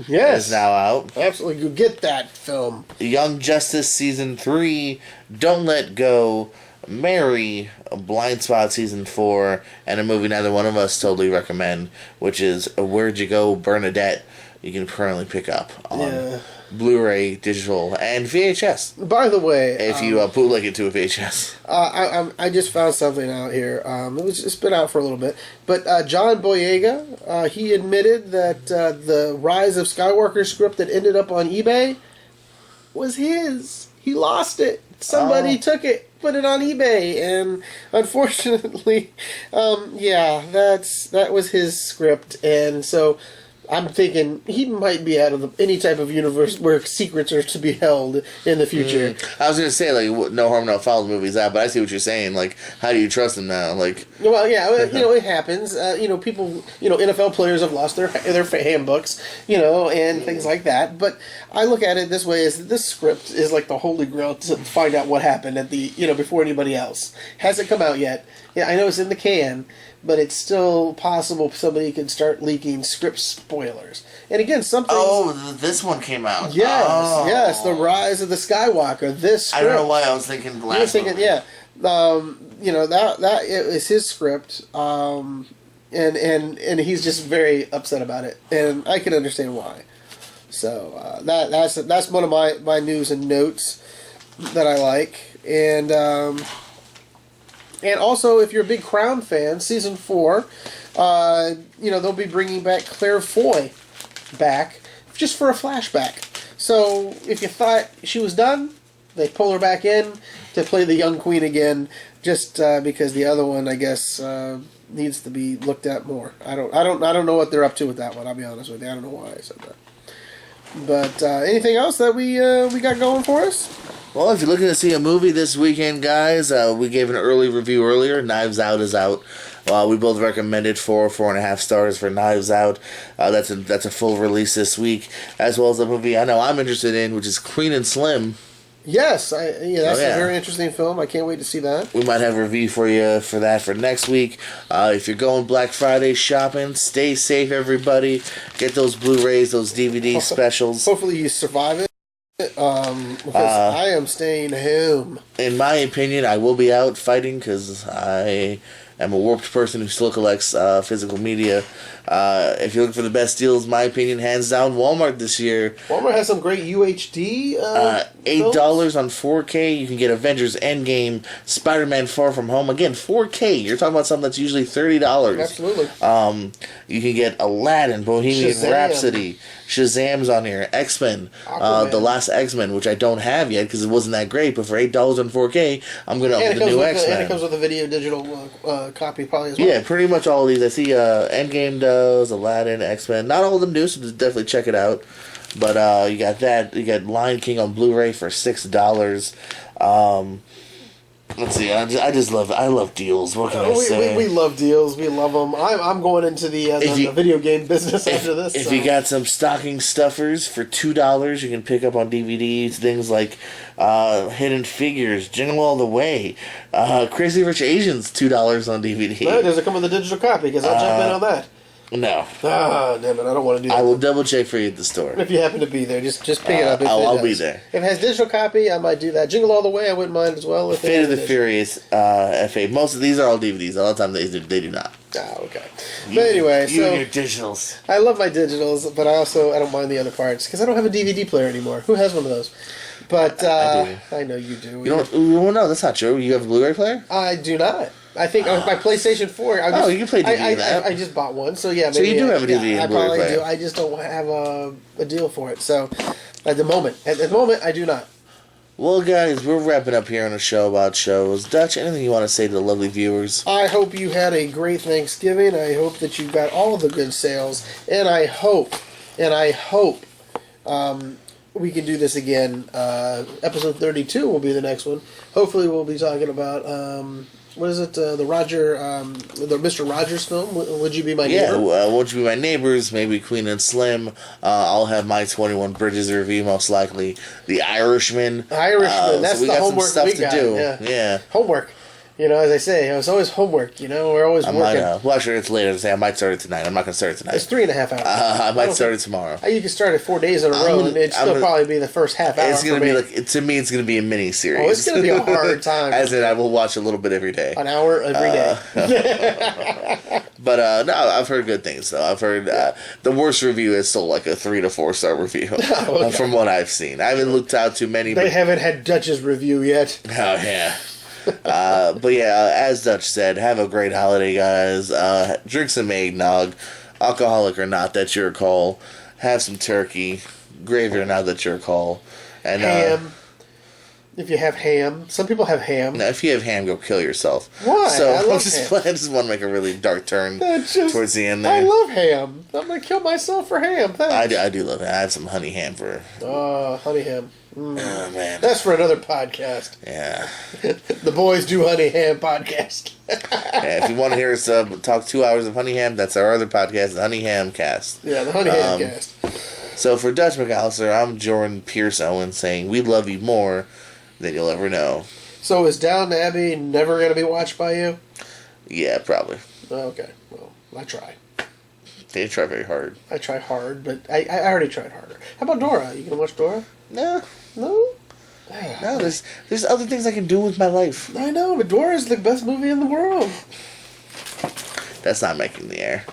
Yes. is now out. Absolutely. You get that film. Young Justice Season 3, Don't Let Go, Mary, Blind Spot Season 4, and a movie neither one of us totally recommend, which is Where'd You Go, Bernadette, you can currently pick up on Yeah. Blu-ray, digital, and VHS. By the way, If you bootleg it to a VHS. I just found something out here. It's been out for a little bit, but John Boyega, he admitted that the Rise of Skywalker script that ended up on eBay was his. He lost it. Somebody took it, put it on eBay, and unfortunately, that was his script, and so. I'm thinking he might be out of any type of universe where secrets are to be held in the future. I was gonna say like no harm, no foul movies out, but I see what you're saying. Like, how do you trust him now? Like, Well, yeah, it happens. People, NFL players have lost their handbooks, and things like that. But I look at it this way: is this script is like the holy grail to find out what happened at the before anybody else. Hasn't come out yet. Yeah, I know it's in the can, but it's still possible somebody could start leaking script spoilers. And again, something. This one came out. Yes, the Rise of the Skywalker. This script, I don't know why I was thinking the last. you were thinking, movie. yeah. That is his script, and he's just very upset about it, and I can understand why. So that's one of my news and notes that I like, and also if you're a big Crown fan, season 4, they'll be bringing back Claire Foy back just for a flashback. So if you thought she was done, they pull her back in to play the young queen again, just because the other one, I guess, needs to be looked at more. I don't know what they're up to with that one. I'll be honest with you. I don't know why I said that. But anything else that we got going for us? Well, if you're looking to see a movie this weekend, guys, we gave an early review earlier. Knives Out is out. We both recommended 4.5 stars for Knives Out. That's a full release this week, as well as a movie I know I'm interested in, which is Queen and Slim. Yes, that's a very interesting film. I can't wait to see that. We might have a review for you for that for next week. If you're going Black Friday shopping, stay safe, everybody. Get those Blu-rays, those DVD specials. Hopefully you survive it. Because I am staying home. In my opinion, I will be out fighting because I am a warped person who still collects physical media. If you're looking for the best deals, my opinion, hands down, Walmart this year. Walmart has some great UHD. $8 on 4K. You can get Avengers Endgame, Spider-Man Far From Home. Again, 4K. You're talking about something that's usually $30. Absolutely. You can get Aladdin, Bohemian Shazam. Rhapsody. Shazam's on here. X-Men. The last X-Men, which I don't have yet because it wasn't that great. But for $8 on 4K, I'm going to open the new X-Men. And it comes with a video digital copy probably as well. Yeah, pretty much all of these. I see Endgame does, Aladdin, X-Men. Not all of them do, so definitely check it out. But you got that. You got Lion King on Blu-ray for $6. Let's see. I love deals. What can I say? We love deals. We love them. I'm going into the video game business after this. If you got some stocking stuffers for $2, you can pick up on DVDs things like Hidden Figures, Jingle All the Way, Crazy Rich Asians, $2 on DVD. No, does it come with a digital copy? Because I'll jump in on that. No. Ah, damn it! I don't want to do that. I will double check for you at the store. If you happen to be there, just pick it up. I'll be there. If it has digital copy, I might do that. Jingle All the Way, I wouldn't mind as well. Fate of the Furious, FA. Most of these are all DVDs. A lot of times they do not. Ah, okay. But anyway, you so and your digitals. I love my digitals, but I don't mind the other parts because I don't have a DVD player anymore. Who has one of those? But I do. I know you do. You don't? Well, no, that's not true. You have a Blu-ray player? I do not. I think my PlayStation 4. You can play DVD that. I just bought one, so yeah. Maybe So you do have a DVD I and Blu-ray probably player. do. I just don't have a deal for it. So at the moment, I do not. Well, guys, we're wrapping up here on a show about shows. Dutch, anything you want to say to the lovely viewers? I hope you had a great Thanksgiving. I hope that you got all the good sales, and I hope we can do this again. Episode 32 will be the next one. Hopefully, we'll be talking about. What is it? The Mr. Rogers film? Would You Be My Neighbor? Yeah, Would You Be My Neighbors? Maybe Queen and Slim. I'll have my 21 Bridges review, most likely. The Irishman. That's so we the got homework some stuff we to got. do. Yeah. Yeah. Homework. You know, as I say, it's always homework. You know, we're always I working. might, well, sure, it's later to say I might start it tonight. I'm not going to start it tonight. It's 3.5 hours. I might start it tomorrow. You can start it 4 days in a row, and it'd still probably be the first half hour. It's going for to be me. like, to me, it's going to be a mini series. Oh, it's going to be a hard time. As in, I will watch a little bit every day. An hour every day. But no, I've heard good things though. I've heard the worst review is still like a 3 to 4 star review Okay. from what I've seen. I haven't looked out too many. They haven't had Dutch's review yet. Oh yeah. But yeah, as Dutch said, have a great holiday, guys. Drink some eggnog, alcoholic or not, that's your call. Have some turkey, gravy or not, that's your call. And Ham. If you have ham. Some people have ham. now, if you have ham, go kill yourself. Why? So I love ham. I just want to make a really dark turn Just- towards the end I there. love ham. I'm going to kill myself for ham. Thanks. I do love it. I have some honey ham for. Honey ham. Oh man. That's for another podcast. Yeah. The Boys Do Honey Ham podcast. Yeah, if you want to hear us talk 2 hours of honey ham, that's our other podcast, the Honey Ham Cast. Yeah, the Honey Ham cast. So for Dutch McAllister, I'm Jordan Pierce Owen saying we love you more than you'll ever know. So is Downton Abbey never going to be watched by you? Yeah, probably. Okay. Well, I try. They try very hard. I try hard, but I already tried harder. How about Dora? You gonna watch Dora? No, No? no. There's other things I can do with my life. I know, but Dora is the best movie in the world. That's not making the air.